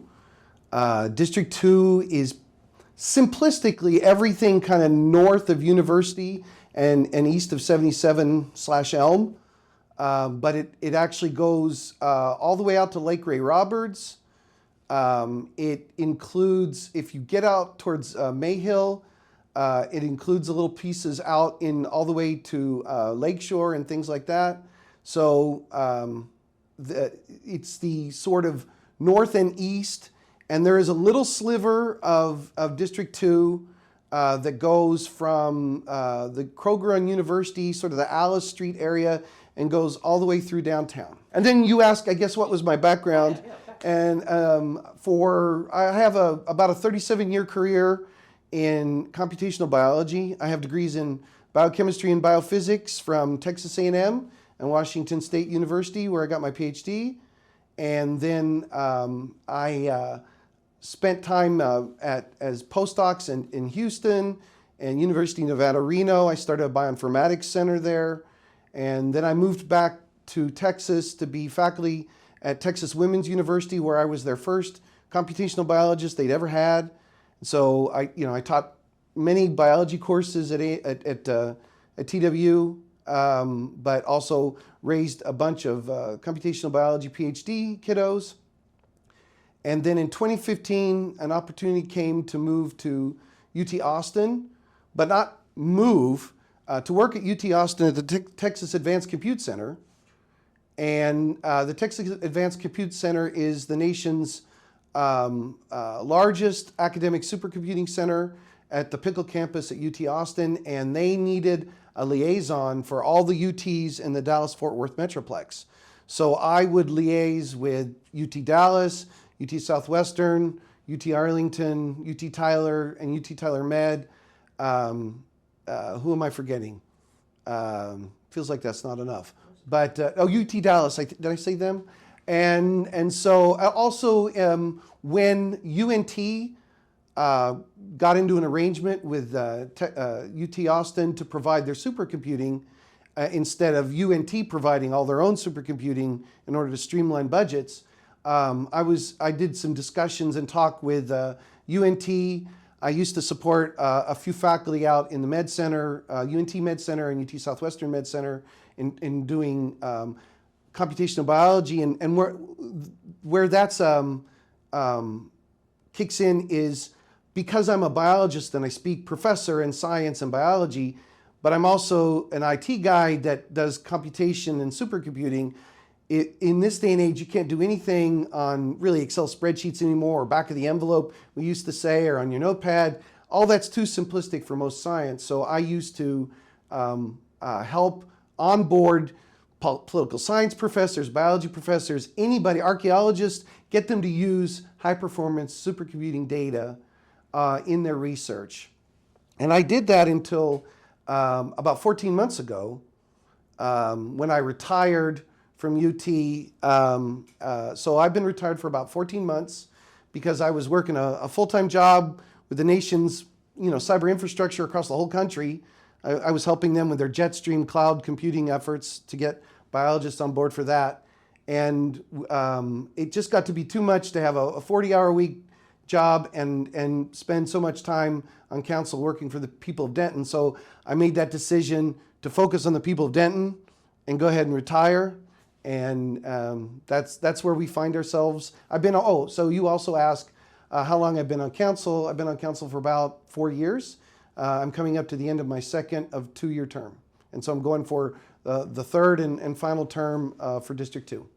District 2 is simplistically everything kind of north of University and east of 77/Elm. But it actually goes all the way out to Lake Ray Roberts. It includes, if you get out towards Mayhill, it includes the little pieces out in all the way to Lakeshore and things like that. So it's the sort of north and east, and there is a little sliver of District 2 that goes from the Kroger on University, sort of the Alice Street area, and goes all the way through downtown. And then you ask, I guess, what was my background? And I have about a 37-year career in computational biology. I have degrees in biochemistry and biophysics from Texas A&M and Washington State University, where I got my PhD. And then I spent time as postdocs in Houston and University of Nevada, Reno. I started a bioinformatics center there. And then I moved back to Texas to be faculty at Texas Women's University, where I was their first computational biologist they'd ever had. And so I taught many biology courses at TW, but also raised a bunch of computational biology PhD kiddos. And then in 2015, an opportunity came to move to UT Austin, but not move, to work at UT Austin at the Texas Advanced Compute Center. And the Texas Advanced Compute Center is the nation's largest academic supercomputing center at the Pickle campus at UT Austin, and they needed a liaison for all the UTs in the Dallas-Fort Worth Metroplex. So I would liaise with UT Dallas, UT Southwestern, UT Arlington, UT Tyler, and UT Tyler Med. Who am I forgetting? Feels like that's not enough. But UT Dallas, did I say them? And so also when UNT got into an arrangement with UT Austin to provide their supercomputing, instead of UNT providing all their own supercomputing in order to streamline budgets. I did some discussions and talk with UNT. I used to support a few faculty out in the Med Center, UNT Med Center and UT Southwestern Med Center in doing computational biology, and where that's kicks in is because I'm a biologist and I speak professor in science and biology, but I'm also an IT guy that does computation and supercomputing. In this day and age, you can't do anything on really Excel spreadsheets anymore, or back of the envelope, we used to say, or on your notepad. All that's too simplistic for most science. So I used to help onboard political science professors, biology professors, anybody, archaeologists, get them to use high-performance supercomputing data in their research. And I did that until about 14 months ago when I retired from UT. So I've been retired for about 14 months because I was working a full-time job with the nation's cyber infrastructure across the whole country. I was helping them with their Jetstream cloud computing efforts to get biologists on board for that. And it just got to be too much to have a 40-hour-a-week job and spend so much time on council working for the people of Denton. So I made that decision to focus on the people of Denton and go ahead and retire. And that's where we find ourselves. So you also asked how long I've been on council. I've been on council for about 4 years. I'm coming up to the end of my second of 2-year term. And so I'm going for the third and final term for District 2.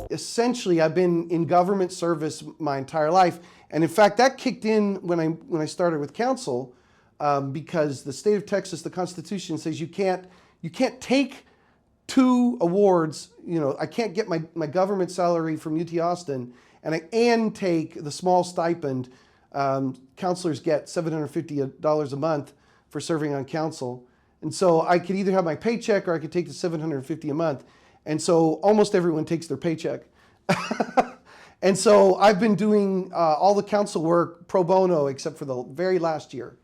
Essentially, I've been in government service my entire life. And in fact, that kicked in when I started with council because the state of Texas, the Constitution says you can't take 2 awards. I can't get my government salary from UT Austin and take the small stipend counselors get, $750 a month for serving on council. And so I could either have my paycheck or I could take the $750 a month. And so almost everyone takes their paycheck. And so I've been doing all the council work pro bono except for the very last year.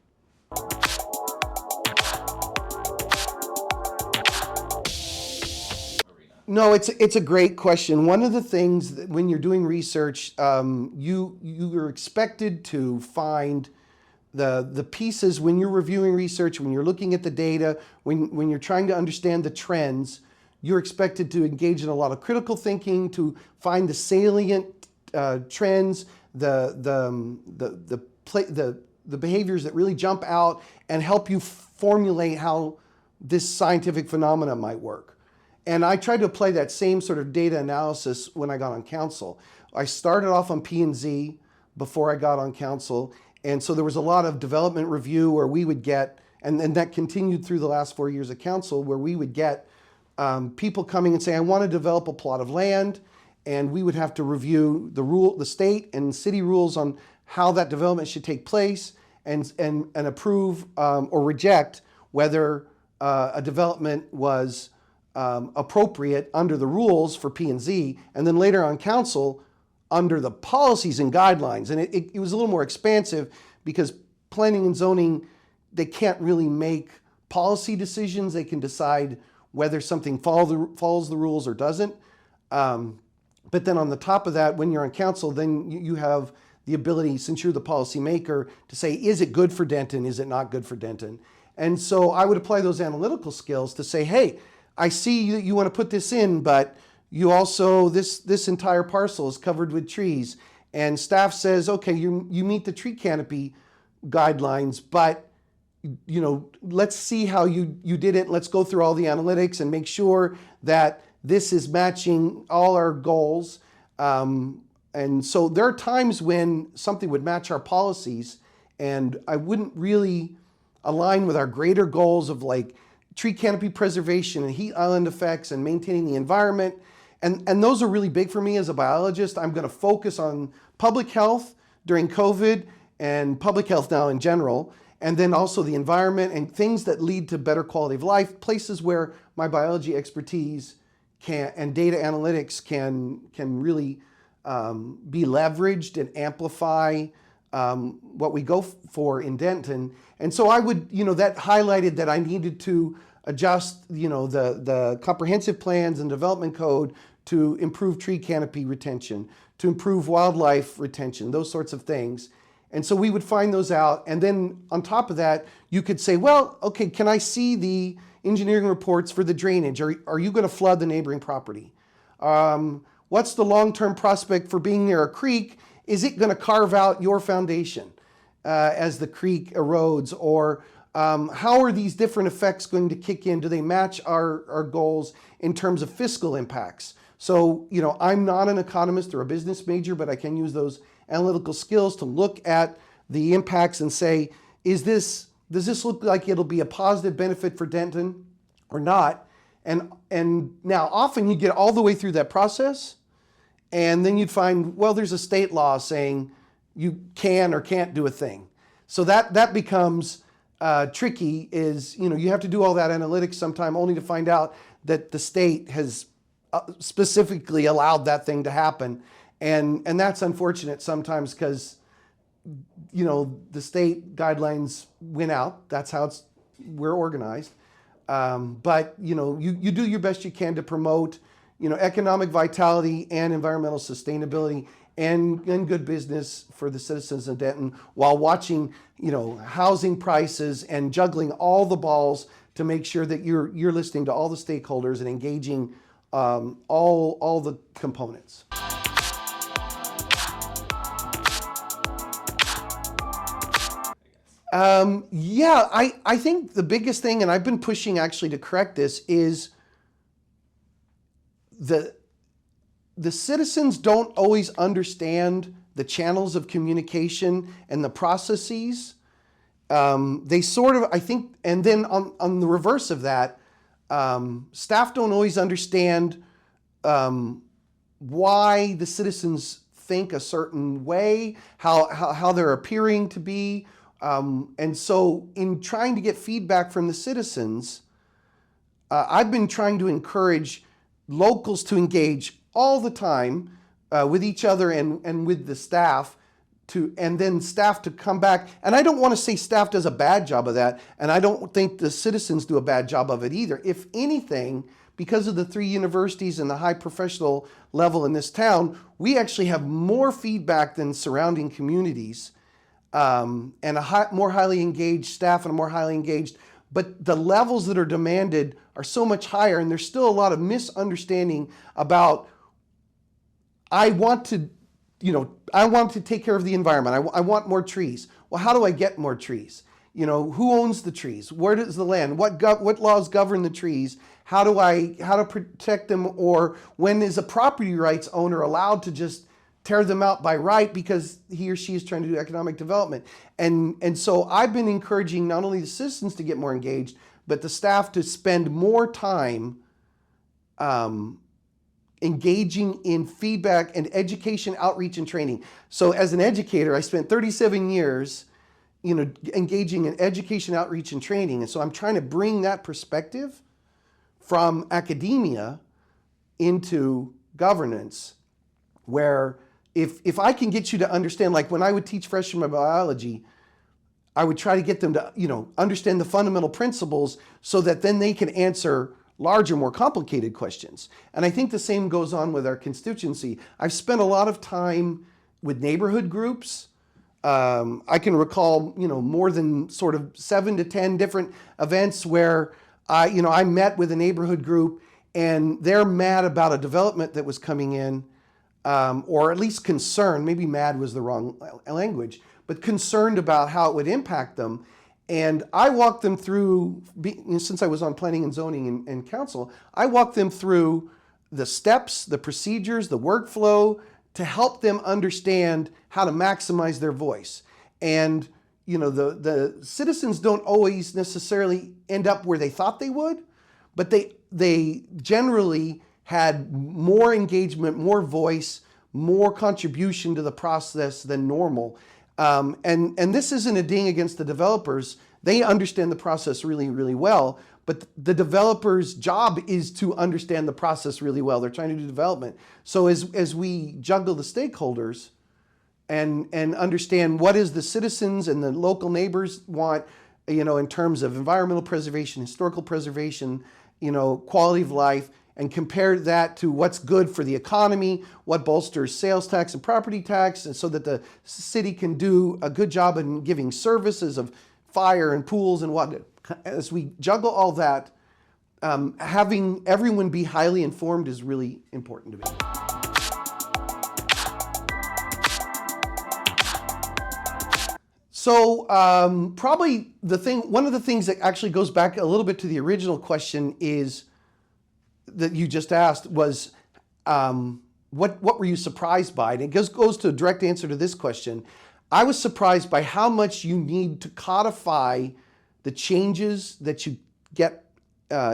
No, it's a great question. One of the things that when you're doing research, you are expected to find the pieces when you're reviewing research, when you're looking at the data, when you're trying to understand the trends. You're expected to engage in a lot of critical thinking to find the salient trends, the behaviors that really jump out and help you formulate how this scientific phenomena might work. And I tried to apply that same sort of data analysis when I got on council. I started off on P&Z before I got on council. And so there was a lot of development review where we would get, and that continued through the last 4 years of council, where we would get people coming and saying, I want to develop a plot of land. And we would have to review the state and city rules on how that development should take place and approve or reject whether a development was appropriate under the rules for P&Z, and then later on council under the policies and guidelines. And it was a little more expansive because planning and zoning, they can't really make policy decisions. They can decide whether something follows the rules or doesn't. But then on the top of that, when you're on council, then you have the ability, since you're the policy maker, to say, is it good for Denton? Is it not good for Denton? And so I would apply those analytical skills to say, hey, I see that you want to put this in, but you also, this entire parcel is covered with trees. And staff says, okay, you meet the tree canopy guidelines, but let's see how you did it. Let's go through all the analytics and make sure that this is matching all our goals. And so there are times when something would match our policies and I wouldn't really align with our greater goals of like tree canopy preservation and heat island effects and maintaining the environment. And those are really big for me as a biologist. I'm going to focus on public health during COVID and public health now in general, and then also the environment and things that lead to better quality of life, places where my biology expertise and data analytics can really be leveraged and amplify what we go for in Denton. And so I would, that highlighted that I needed to adjust, the comprehensive plans and development code to improve tree canopy retention, to improve wildlife retention, those sorts of things. And so we would find those out. And then on top of that, you could say, well, okay, can I see the engineering reports for the drainage? Are you going to flood the neighboring property? What's the long-term prospect for being near a creek? Is it going to carve out your foundation as the creek erodes? Or how are these different effects going to kick in? Do they match our goals in terms of fiscal impacts? So, I'm not an economist or a business major, but I can use those analytical skills to look at the impacts and say, does this look like it'll be a positive benefit for Denton or not? And now often you get all the way through that process, and then you'd find, well, there's a state law saying you can or can't do a thing. So that becomes tricky, is, you have to do all that analytics sometime only to find out that the state has specifically allowed that thing to happen. And that's unfortunate sometimes because, the state guidelines win out. That's how we're organized. But, you do your best you can to promote, economic vitality and environmental sustainability and good business for the citizens of Denton while watching, housing prices and juggling all the balls to make sure that you're listening to all the stakeholders and engaging all the components. I think the biggest thing, and I've been pushing actually to correct this, is the citizens don't always understand the channels of communication and the processes. They sort of, I think, and then on the reverse of that, staff don't always understand why the citizens think a certain way, how they're appearing to be. And so in trying to get feedback from the citizens, I've been trying to encourage locals to engage all the time with each other and with the staff, and then staff to come back. And I don't want to say staff does a bad job of that, and I don't think the citizens do a bad job of it either. If anything, because of the 3 universities and the high professional level in this town, we actually have more feedback than surrounding communities. And a more highly engaged staff and a more highly engaged, but the levels that are demanded are so much higher, and there's still a lot of misunderstanding about, I want to take care of the environment. I want more trees. Well, how do I get more trees? Who owns the trees? Where does the land? What laws govern the trees? How to protect them? Or when is a property rights owner allowed to just tear them out by right because he or she is trying to do economic development? And so I've been encouraging not only the citizens to get more engaged, but the staff to spend more time engaging in feedback and education, outreach, and training. So as an educator, I spent 37 years, engaging in education, outreach, and training. And so I'm trying to bring that perspective from academia into governance, where if I can get you to understand, like when I would teach freshman biology, I would try to get them to, understand the fundamental principles so that then they can answer larger, more complicated questions. And I think the same goes on with our constituency. I've spent a lot of time with neighborhood groups. I can recall, more than sort of 7 to 10 different events where I met with a neighborhood group and they're mad about a development that was coming in, or at least concerned, maybe mad was the wrong language, but concerned about how it would impact them. And I walked them through, since I was on planning and zoning and council, I walked them through the steps, the procedures, the workflow to help them understand how to maximize their voice. And the citizens don't always necessarily end up where they thought they would, but they generally had more engagement, more voice, more contribution to the process than normal. And this isn't a ding against the developers. They understand the process really, really well, but the developer's job is to understand the process really well. They're trying to do development. So as we juggle the stakeholders, and understand what is the citizens and the local neighbors want, in terms of environmental preservation, historical preservation, quality of life, and compare that to what's good for the economy, what bolsters sales tax and property tax, and so that the city can do a good job in giving services of fire and pools and whatnot. As we juggle all that, having everyone be highly informed is really important to me. So probably one of the things that actually goes back a little bit to the original question is that you just asked was, what were you surprised by? And it goes to a direct answer to this question. I was surprised by how much you need to codify the changes that you get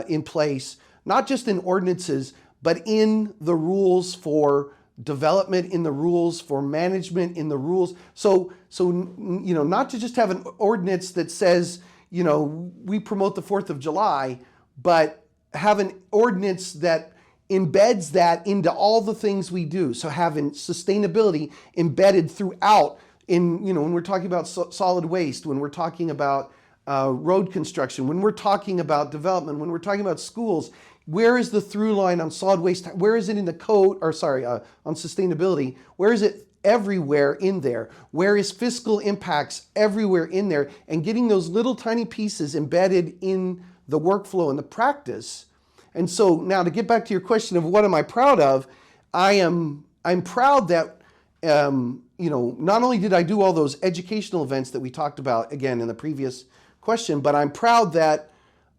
in place, not just in ordinances, but in the rules for development, in the rules for management, in the rules. So not to just have an ordinance that says, we promote the 4th of July, but have an ordinance that embeds that into all the things we do. So having sustainability embedded throughout when we're talking about solid waste, when we're talking about road construction, when we're talking about development, when we're talking about schools, where is the through line on solid waste? Where is it in the code, on sustainability? Where is it everywhere in there? Where is fiscal impacts everywhere in there? And getting those little tiny pieces embedded in the workflow and the practice. And so now to get back to your question of what am I proud of, I'm proud that, not only did I do all those educational events that we talked about again in the previous question, but I'm proud that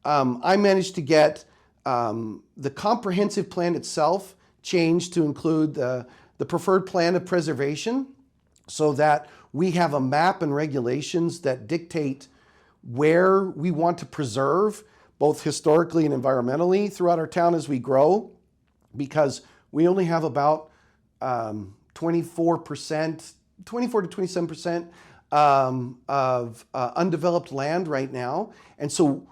I managed to get the comprehensive plan itself changed to include the preferred plan of preservation, so that we have a map and regulations that dictate where we want to preserve, both historically and environmentally, throughout our town as we grow, because we only have about 24 to 27% of undeveloped land right now. And so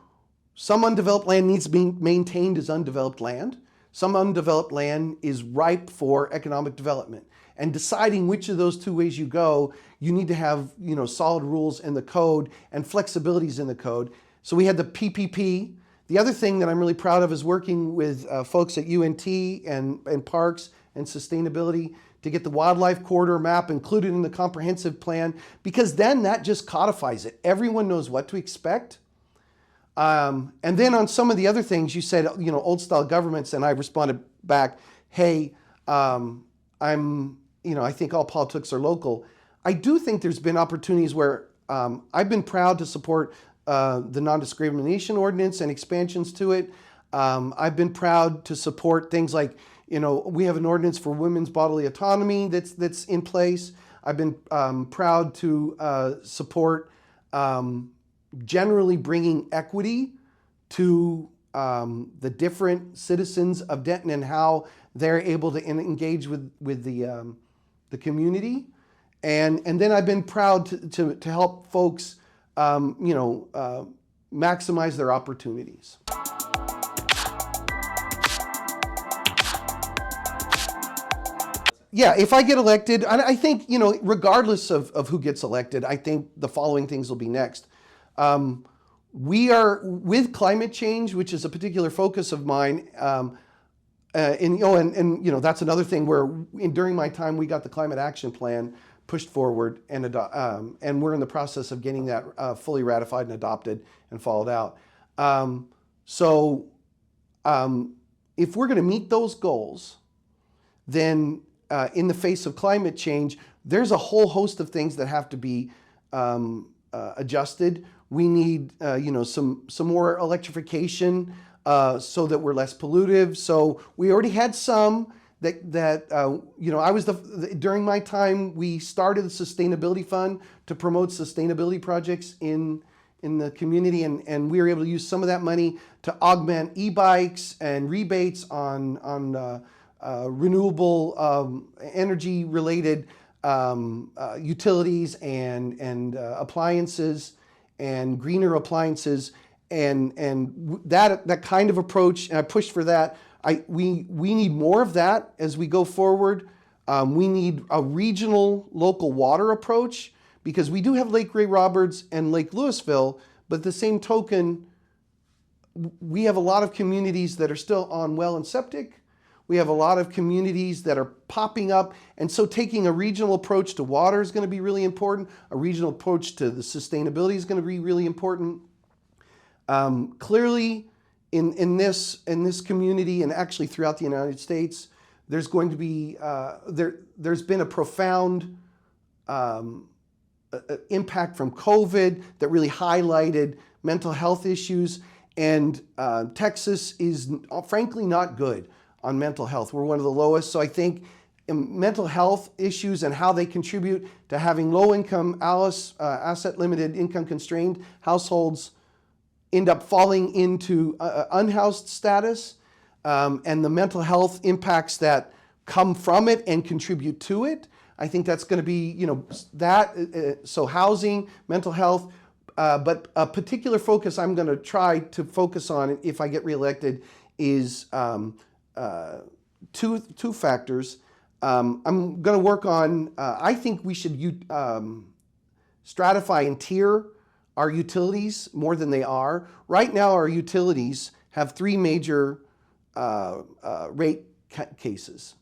some undeveloped land needs to be maintained as undeveloped land. Some undeveloped land is ripe for economic development. And deciding which of those two ways you go, you need to have solid rules in the code and flexibilities in the code. So we had the PPP. The other thing that I'm really proud of is working with folks at UNT and Parks and Sustainability to get the wildlife corridor map included in the comprehensive plan, because then that just codifies it. Everyone knows what to expect. And then on some of the other things, you said, old style governments, and I responded back, hey, I think all politics are local. I do think there's been opportunities where I've been proud to support the non-discrimination ordinance and expansions to it. I've been proud to support things like, we have an ordinance for women's bodily autonomy that's in place. I've been proud to support generally bringing equity to the different citizens of Denton and how they're able to engage with the community. And then I've been proud to help folks maximize their opportunities. Yeah, if I get elected, I think, regardless of who gets elected, I think the following things will be next. We are, with climate change, which is a particular focus of mine, that's another thing where during my time we got the Climate Action Plan pushed forward and we're in the process of getting that fully ratified and adopted and followed out. If we're going to meet those goals, then in the face of climate change, there's a whole host of things that have to be adjusted. We need, some more electrification so that we're less pollutive. So we already had some during my time, we started the Sustainability Fund to promote sustainability projects in the community, and we were able to use some of that money to augment e-bikes and rebates on renewable energy-related utilities and appliances and greener appliances, and that kind of approach. And I pushed for that. We need more of that as we go forward. We need a regional local water approach because we do have Lake Ray Roberts and Lake Louisville, but at the same token, we have a lot of communities that are still on well and septic. We have a lot of communities that are popping up, and so taking a regional approach to water is going to be really important. A regional approach to the sustainability is going to be really important. Clearly, in this community, and actually throughout the United States, there's going to be there's been a profound impact from COVID that really highlighted mental health issues, and Texas is frankly not good on mental health. We're one of the lowest, so I think mental health issues and how they contribute to having low-income, asset-limited, income-constrained households end up falling into unhoused status, and the mental health impacts that come from it and contribute to it. I think that's going to be, so housing, mental health, but a particular focus I'm going to try to focus on if I get reelected is two factors. I'm going to work on, I think we should stratify and tier our utilities more than they are. Right now, our utilities have three major rate cases.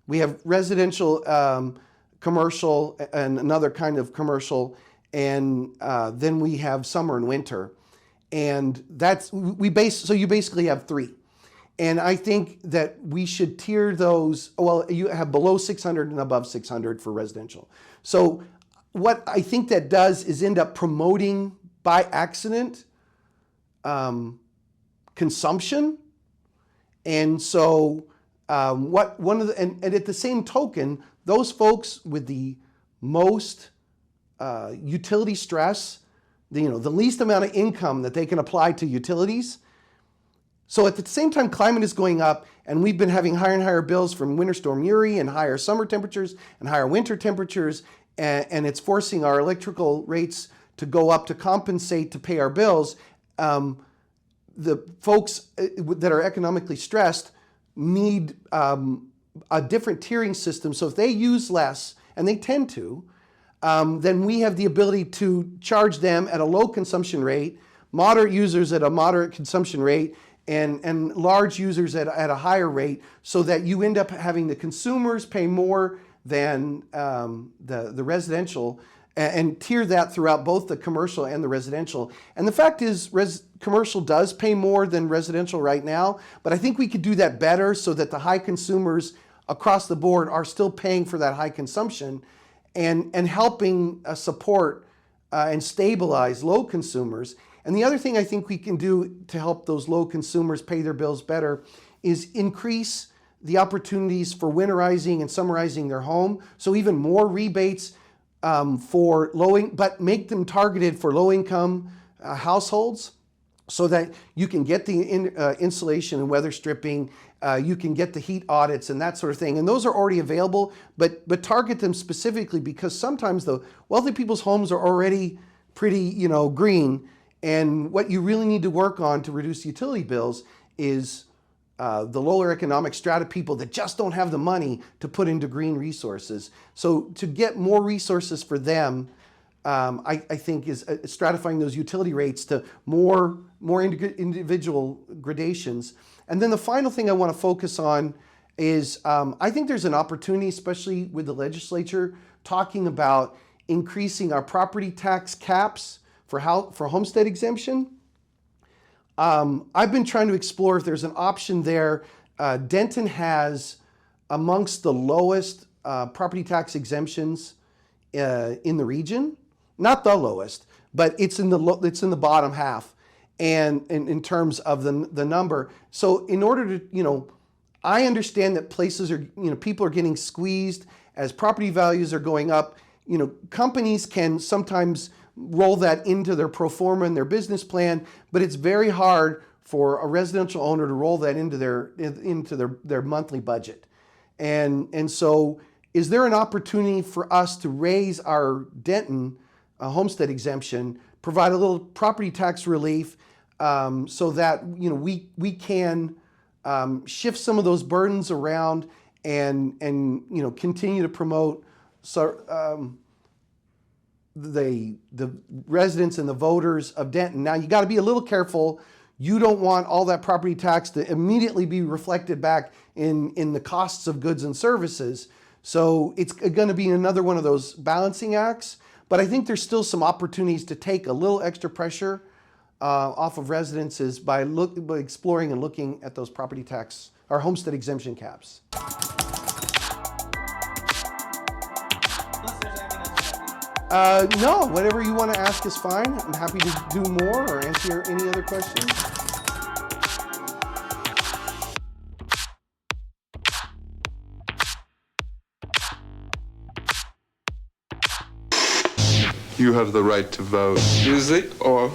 We have residential, commercial, and another kind of commercial, and then we have summer and winter. And so you basically have three. And I think that we should tier those, well, you have below 600 and above 600 for residential. So what I think that does is end up promoting by accident consumption. And so and at the same token, those folks with the most utility stress, the least amount of income that they can apply to utilities. So at the same time, climate is going up, and we've been having higher and higher bills from Winter Storm Uri and higher summer temperatures and higher winter temperatures, and it's forcing our electrical rates to go up to compensate to pay our bills. The folks that are economically stressed need a different tiering system. So if they use less, and they tend to, then we have the ability to charge them at a low consumption rate, moderate users at a moderate consumption rate, and large users at a higher rate, so that you end up having the consumers pay more than the residential, and tier that throughout both the commercial and the residential. And the fact is, commercial does pay more than residential right now, but I think we could do that better so that the high consumers across the board are still paying for that high consumption, and helping support and stabilize low consumers. And the other thing I think we can do to help those low consumers pay their bills better is increase the opportunities for winterizing and summerizing their home. So even more rebates for but make them targeted for low-income households, so that you can get the insulation and weather stripping, you can get the heat audits and that sort of thing. And those are already available, but target them specifically, because sometimes the wealthy people's homes are already pretty, green. And what you really need to work on to reduce utility bills is the lower economic strata people that just don't have the money to put into green resources. So to get more resources for them, I think is stratifying those utility rates to more individual gradations. And then the final thing I want to focus on is I think there's an opportunity, especially with the legislature, talking about increasing our property tax caps for homestead exemption. I've been trying to explore if there's an option there. Denton has amongst the lowest property tax exemptions in the region. Not the lowest, but it's in the bottom half, and in terms of the number. So in order to, I understand that places are, people are getting squeezed as property values are going up. Companies can sometimes roll that into their pro forma and their business plan, but it's very hard for a residential owner to roll that into their monthly budget. And so is there an opportunity for us to raise our Denton homestead exemption, provide a little property tax relief, so that we can shift some of those burdens around and continue to promote the residents and the voters of Denton. Now you got to be a little careful. You don't want all that property tax to immediately be reflected back in the costs of goods and services. So it's going to be another one of those balancing acts. But I think there's still some opportunities to take a little extra pressure off of residences by exploring and looking at those property tax or homestead exemption caps. No, whatever you want to ask is fine. I'm happy to do more or answer any other questions. You have the right to vote. Music or...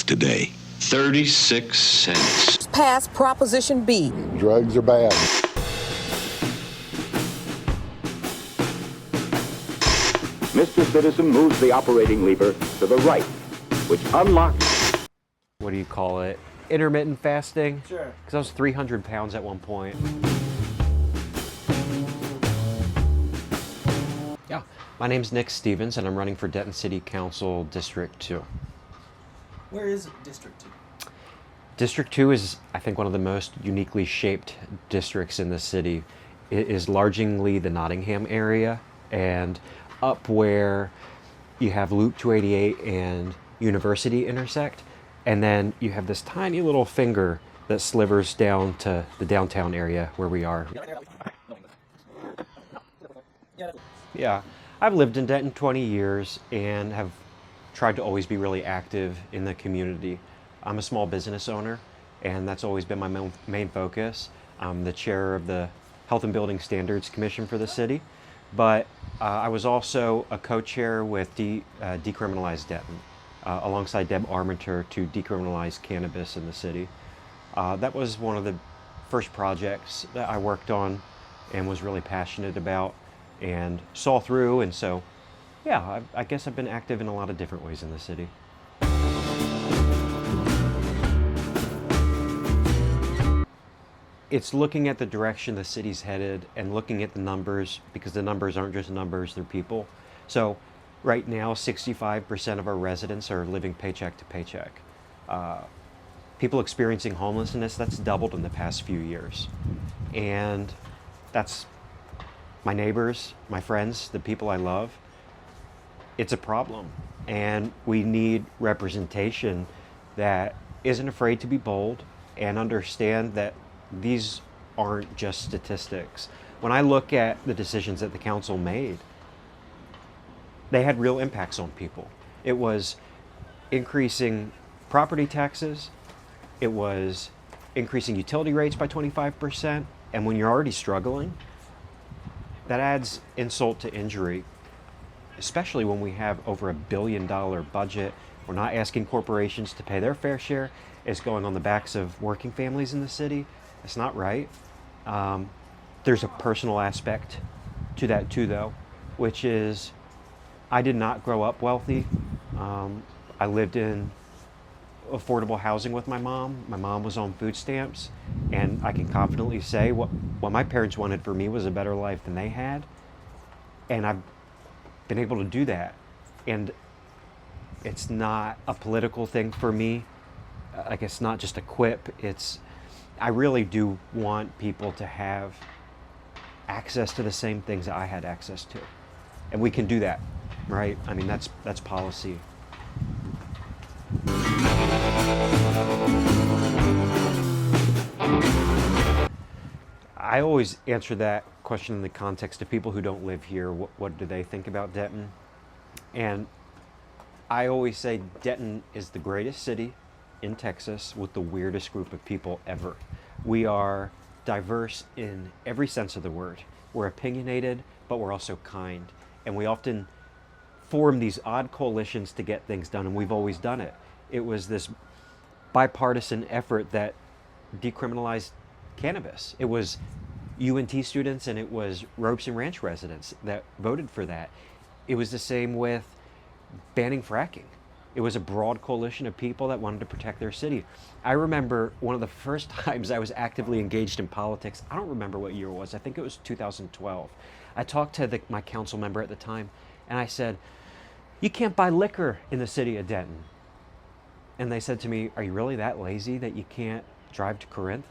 Today, 36 cents. Pass Proposition B. Drugs are bad. Mr. Citizen moves the operating lever to the right, which unlocks... What do you call it? Intermittent fasting? Sure. Because I was 300 pounds at one point. Yeah, my name's Nick Stevens, and I'm running for Denton City Council District 2. Where is District 2? District 2 is, I think, one of the most uniquely shaped districts in the city. It is largely the Nottingham area, and up where you have Loop 288 and University intersect, and then you have this tiny little finger that slivers down to the downtown area where we are. Yeah, I've lived in Denton 20 years and have tried to always be really active in the community. I'm a small business owner, and that's always been my main focus. I'm the chair of the Health and Building Standards Commission for the city, but I was also a co-chair with Decriminalize Denton, alongside Deb Armenter to decriminalize cannabis in the city. That was one of the first projects that I worked on and was really passionate about and saw through, and so yeah, I guess I've been active in a lot of different ways in the city. It's looking at the direction the city's headed and looking at the numbers, because the numbers aren't just numbers, they're people. So right now, 65% of our residents are living paycheck to paycheck. People experiencing homelessness, that's doubled in the past few years. And that's my neighbors, my friends, the people I love. It's a problem, and we need representation that isn't afraid to be bold and understand that these aren't just statistics. When I look at the decisions that the council made, they had real impacts on people. It was increasing property taxes, it was increasing utility rates by 25%, and when you're already struggling, that adds insult to injury. Especially when we have over $1 billion budget. We're not asking corporations to pay their fair share. It's going on the backs of working families in the city. It's not right. There's a personal aspect to that too, though, which is I did not grow up wealthy. I lived in affordable housing with my mom. My mom was on food stamps, and I can confidently say what my parents wanted for me was a better life than they had, and I've been able to do that. And it's not a political thing for me. Like, it's not just a quip. I really do want people to have access to the same things that I had access to, and we can do that, right? I mean, that's policy. I always answer that question in the context of people who don't live here. What do they think about Denton? And I always say Denton is the greatest city in Texas with the weirdest group of people ever. We are diverse in every sense of the word. we're opinionated, but we're also kind. And we often form these odd coalitions to get things done, and we've always done it. It was this bipartisan effort that decriminalized cannabis. It was UNT students and it was Ropes and Ranch residents that voted for that. It was the same with banning fracking. It was a broad coalition of people that wanted to protect their city. I remember one of the first times I was actively engaged in politics. I don't remember what year it was. I think it was 2012. I talked to my council member at the time, and I said, "You can't buy liquor in the city of Denton." And they said to me, "Are you really that lazy that you can't drive to Corinth?"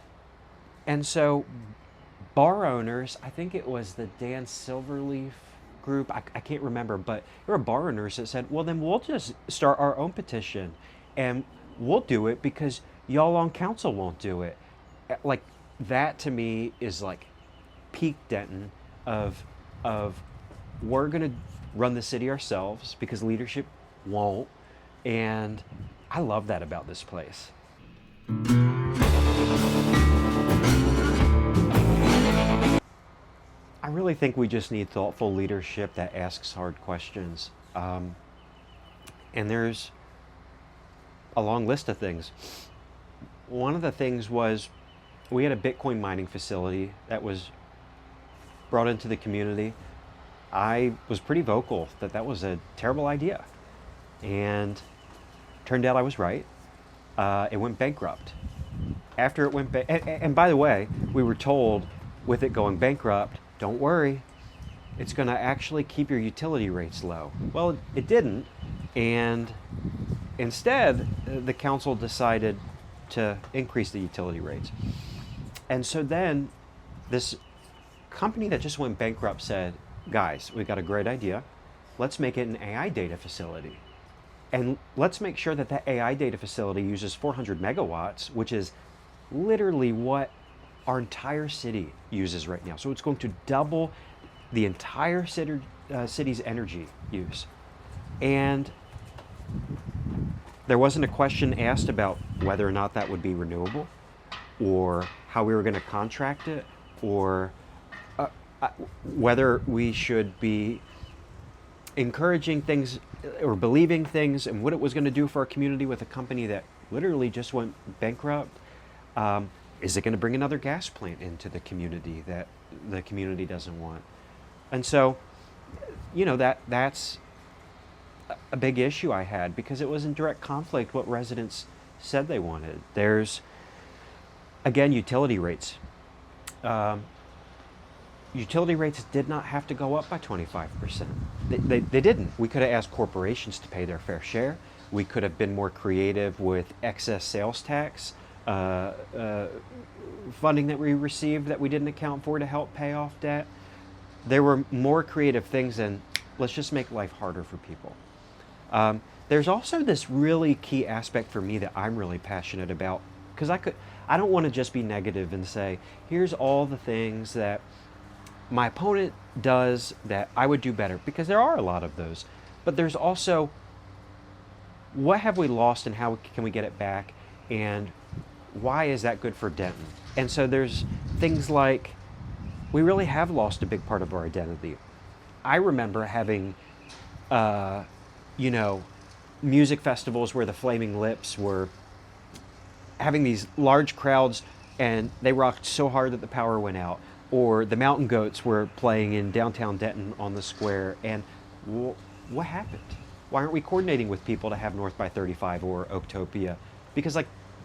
And so bar owners, I think it was the Dan Silverleaf group, I can't remember, but there were bar owners that said, well, then we'll just start our own petition and we'll do it because y'all on council won't do it. Like, that to me is like peak Denton of we're gonna run the city ourselves because leadership won't. And I love that about this place. I really think we just need thoughtful leadership that asks hard questions. And there's a long list of things. One of the things was we had a Bitcoin mining facility that was brought into the community. I was pretty vocal that that was a terrible idea. And turned out I was right. It went bankrupt. After it went and by the way, we were told with it going bankrupt, don't worry, it's going to actually keep your utility rates low. Well, it didn't, and instead, the council decided to increase the utility rates. And so then, this company that just went bankrupt said, guys, we've got a great idea. Let's make it an AI data facility. And let's make sure that that AI data facility uses 400 megawatts, which is literally what our entire city uses right now. So it's going to double the entire city's energy use. And there wasn't a question asked about whether or not that would be renewable or how we were going to contract it or whether we should be encouraging things or believing things and what it was going to do for our community with a company that literally just went bankrupt. Is it going to bring another gas plant into the community that the community doesn't want? And so, you know, that's a big issue I had because it was in direct conflict what residents said they wanted. There's, again, utility rates. Utility rates did not have to go up by 25%. They didn't. We could have asked corporations to pay their fair share. We could have been more creative with excess sales tax. Funding that we received that we didn't account for to help pay off debt. There were more creative things than let's just make life harder for people. There's also this really key aspect for me that I'm really passionate about because I don't want to just be negative and say, here's all the things that my opponent does that I would do better, because there are a lot of those. But there's also what have we lost and how can we get it back, and why is that good for Denton? And so there's things like we really have lost a big part of our identity. I remember having, music festivals where the Flaming Lips were having these large crowds and they rocked so hard that the power went out. Or the Mountain Goats were playing in downtown Denton on the square. And what happened? Why aren't we coordinating with people to have North by 35 or Oaktopia? Because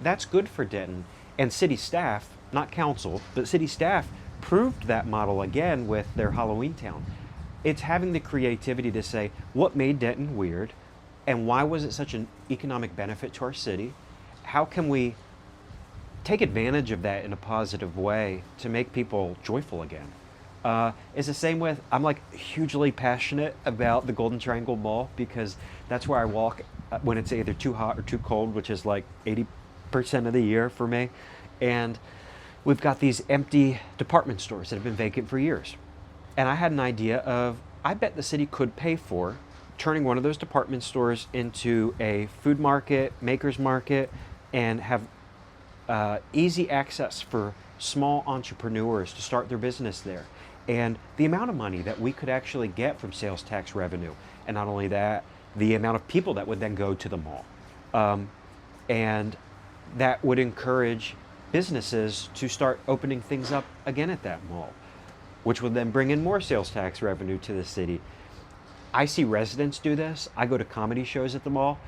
that's good for Denton. And city staff, not council, but city staff proved that model again with their Halloween Town. It's having the creativity to say, what made Denton weird? And why was it such an economic benefit to our city? How can we take advantage of that in a positive way to make people joyful again? It's the same with, I'm hugely passionate about the Golden Triangle Mall because that's where I walk when it's either too hot or too cold, which is 80% of the year for me. And we've got these empty department stores that have been vacant for years. And I had an idea of, I bet the city could pay for turning one of those department stores into a food market, maker's market, and have easy access for small entrepreneurs to start their business there. And the amount of money that we could actually get from sales tax revenue, and not only that, the amount of people that would then go to the mall. And that would encourage businesses to start opening things up again at that mall, which would then bring in more sales tax revenue to the city. I see residents do this. I go to comedy shows at the mall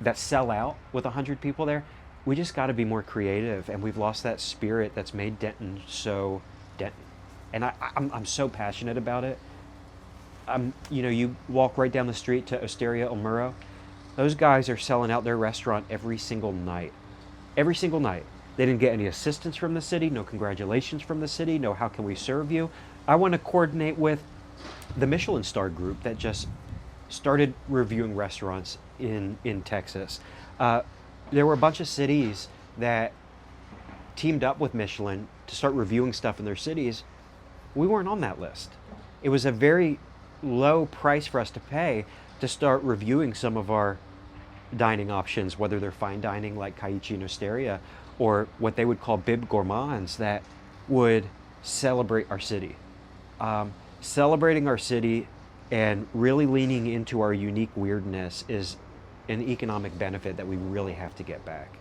that sell out with 100 people there. We just got to be more creative, and we've lost that spirit that's made Denton so Denton. And I'm so passionate about it. You know, you walk right down the street to Osteria El Muro. Those guys are selling out their restaurant every single night. Every single night. They didn't get any assistance from the city, no congratulations from the city, no how can we serve you. I want to coordinate with the Michelin star group that just started reviewing restaurants in Texas. There were a bunch of cities that teamed up with Michelin to start reviewing stuff in their cities. We weren't on that list. It was a very low price for us to pay to start reviewing some of our dining options, whether they're fine dining like Kaiichi and Osteria, or what they would call bib gourmands that would celebrate our city. Celebrating our city and really leaning into our unique weirdness is an economic benefit that we really have to get back.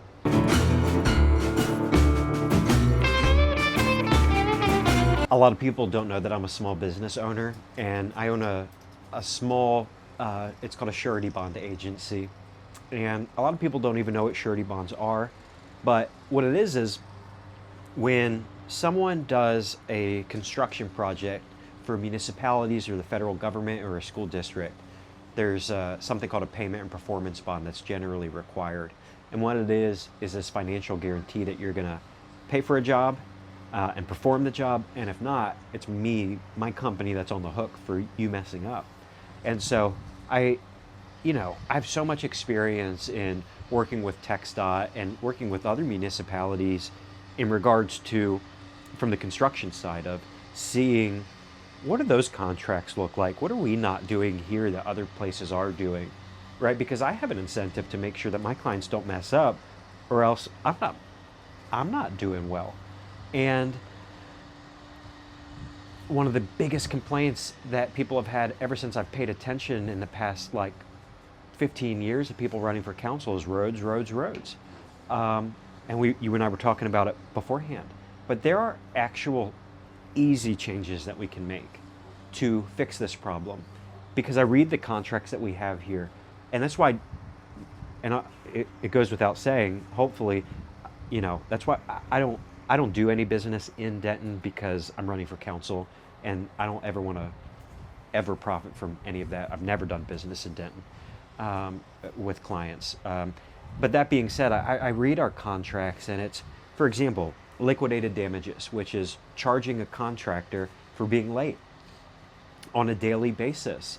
A lot of people don't know that I'm a small business owner, and I own a small, it's called a surety bond agency. And a lot of people don't even know what surety bonds are, but what it is when someone does a construction project for municipalities or the federal government or a school district, there's something called a payment and performance bond that's generally required. And what it is this financial guarantee that you're gonna pay for a job and perform the job, and if not, it's my company that's on the hook for you messing up. And so I have so much experience in working with TxDOT and working with other municipalities in regards to, from the construction side of seeing what do those contracts look like? What are we not doing here that other places are doing, right? Because I have an incentive to make sure that my clients don't mess up, or else I'm not doing well. And one of the biggest complaints that people have had ever since I've paid attention in the past 15 years of people running for council is roads, roads, roads. And you and I were talking about it beforehand. But there are actual easy changes that we can make to fix this problem. Because I read the contracts that we have here, and that's why, it goes without saying, hopefully, that's why I don't do any business in Denton because I'm running for council, and I don't ever want to ever profit from any of that. I've never done business in Denton with clients. But that being said, I read our contracts, and it's, for example, liquidated damages, which is charging a contractor for being late on a daily basis.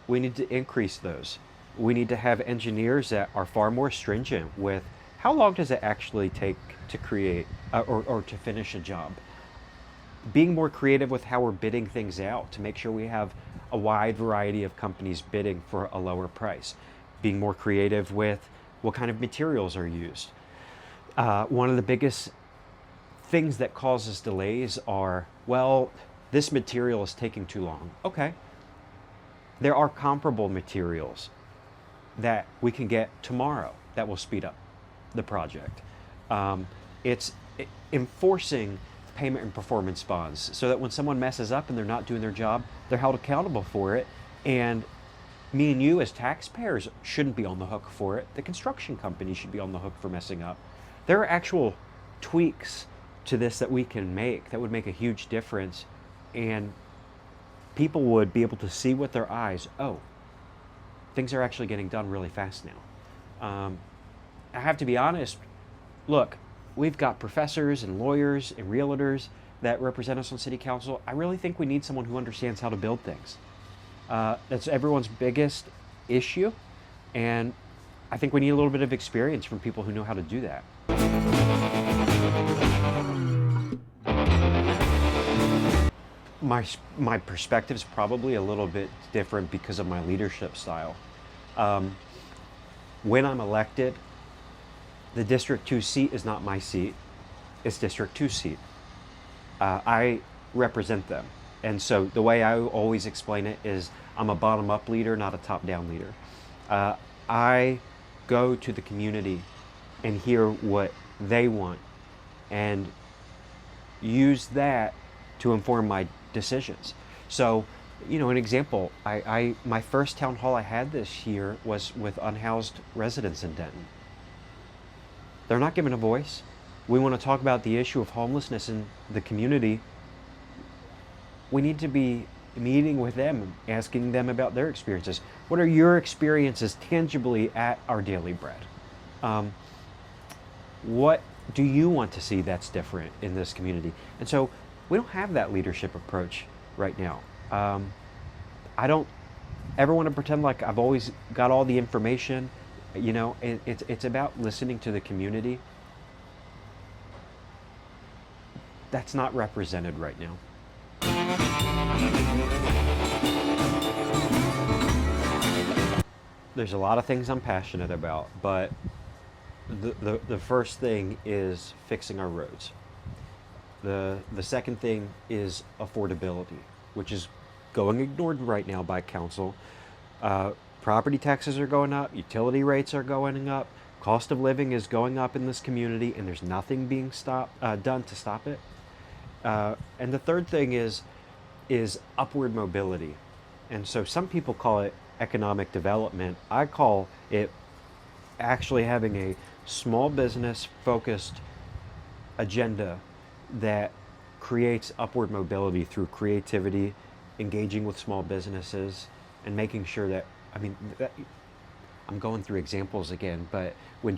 We need to increase those. We need to have engineers that are far more stringent with how long does it actually take to create or to finish a job. Being more creative with how we're bidding things out to make sure we have a wide variety of companies bidding for a lower price. Being more creative with what kind of materials are used. One of the biggest things that causes delays are, well, this material is taking too long. Okay. There are comparable materials that we can get tomorrow that will speed up the project. It's enforcing payment and performance bonds so that when someone messes up and they're not doing their job, they're held accountable for it. And me and you as taxpayers shouldn't be on the hook for it. The construction company should be on the hook for messing up. There are actual tweaks to this that we can make that would make a huge difference, and people would be able to see with their eyes, oh, things are actually getting done really fast now. I have to be honest, look, we've got professors and lawyers and realtors that represent us on city council. I really think we need someone who understands how to build things. That's everyone's biggest issue, and I think we need a little bit of experience from people who know how to do that. My perspective is probably a little bit different because of my leadership style. When I'm elected, the District 2 seat is not my seat, it's District 2's seat. I represent them. And so the way I always explain it is I'm a bottom-up leader, not a top-down leader. I go to the community and hear what they want and use that to inform my decisions. So, you know, an example, my first town hall I had this year was with unhoused residents in Denton. They're not given a voice. We want to talk about the issue of homelessness in the community. We need to be meeting with them, asking them about their experiences. What are your experiences tangibly at Our Daily Bread? What do you want to see that's different in this community? And so we don't have that leadership approach right now. I don't ever want to pretend like I've always got all the information. You know, it's about listening to the community. That's not represented right now. There's a lot of things I'm passionate about, but the first thing is fixing our roads. The second thing is affordability, which is going ignored right now by council. Property taxes are going up, utility rates are going up, cost of living is going up in this community, and there's nothing being done to stop it. And the third thing is upward mobility. And so some people call it economic development. I call it actually having a small business focused agenda that creates upward mobility through creativity, engaging with small businesses, and making sure that, I mean, I'm going through examples again, but when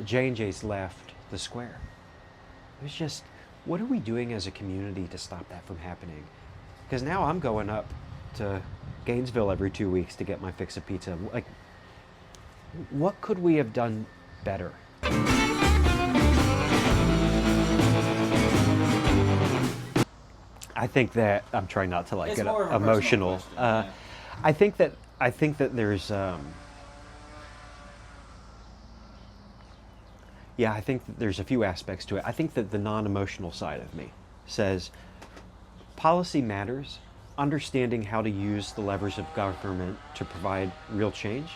J&J's left the square, it was just, what are we doing as a community to stop that from happening? Because now I'm going up to Gainesville every 2 weeks to get my fix of pizza. Like, what could we have done better? I think that I'm trying not to like It's get more of a emotional. personal question, yeah. I think that there's yeah, I think that there's a few aspects to it. I think that the non-emotional side of me says policy matters. Understanding how to use the levers of government to provide real change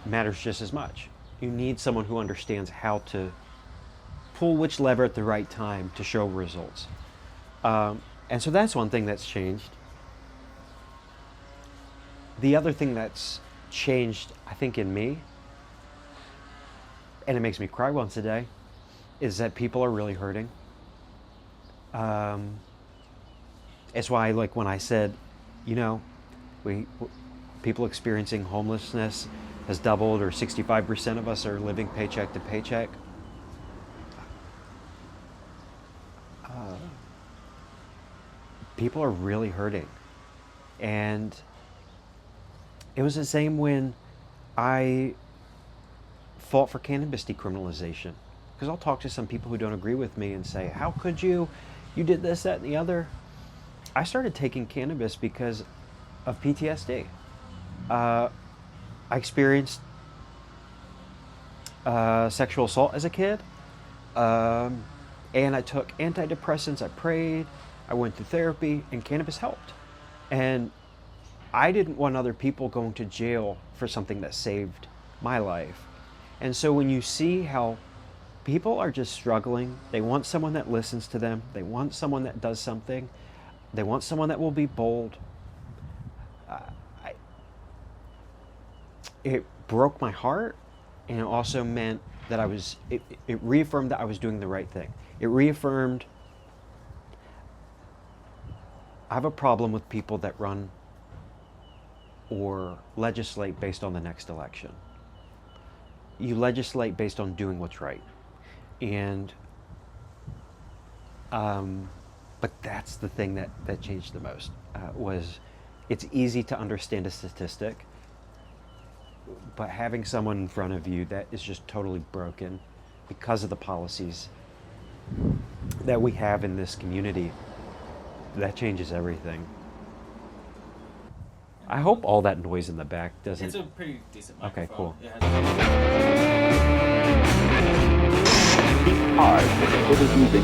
matters just as much. You need someone who understands how to pull which lever at the right time to show results. And so that's one thing that's changed. The other thing that's changed, I think, in me, and it makes me cry once a day, is that people are really hurting. It's why, like, when I said, you know, people experiencing homelessness has doubled, or 65% of us are living paycheck to paycheck. People are really hurting. And it was the same when I fought for cannabis decriminalization. Because I'll talk to some people who don't agree with me and say, how could you? You did this, that, and the other. I started taking cannabis because of PTSD. I experienced sexual assault as a kid. And I took antidepressants, I prayed, I went through therapy, and cannabis helped. And I didn't want other people going to jail for something that saved my life. And so when you see how people are just struggling, they want someone that listens to them, they want someone that does something, they want someone that will be bold. It broke my heart, and it also meant that it reaffirmed that I was doing the right thing. It reaffirmed I have a problem with people that run or legislate based on the next election. You legislate based on doing what's right. And, but that's the thing that changed the most, was it's easy to understand a statistic, but having someone in front of you that is just totally broken because of the policies that we have in this community, that changes everything. I hope all that noise in the back doesn't... It's a pretty decent microphone. Okay, cool. Hard for the citizens in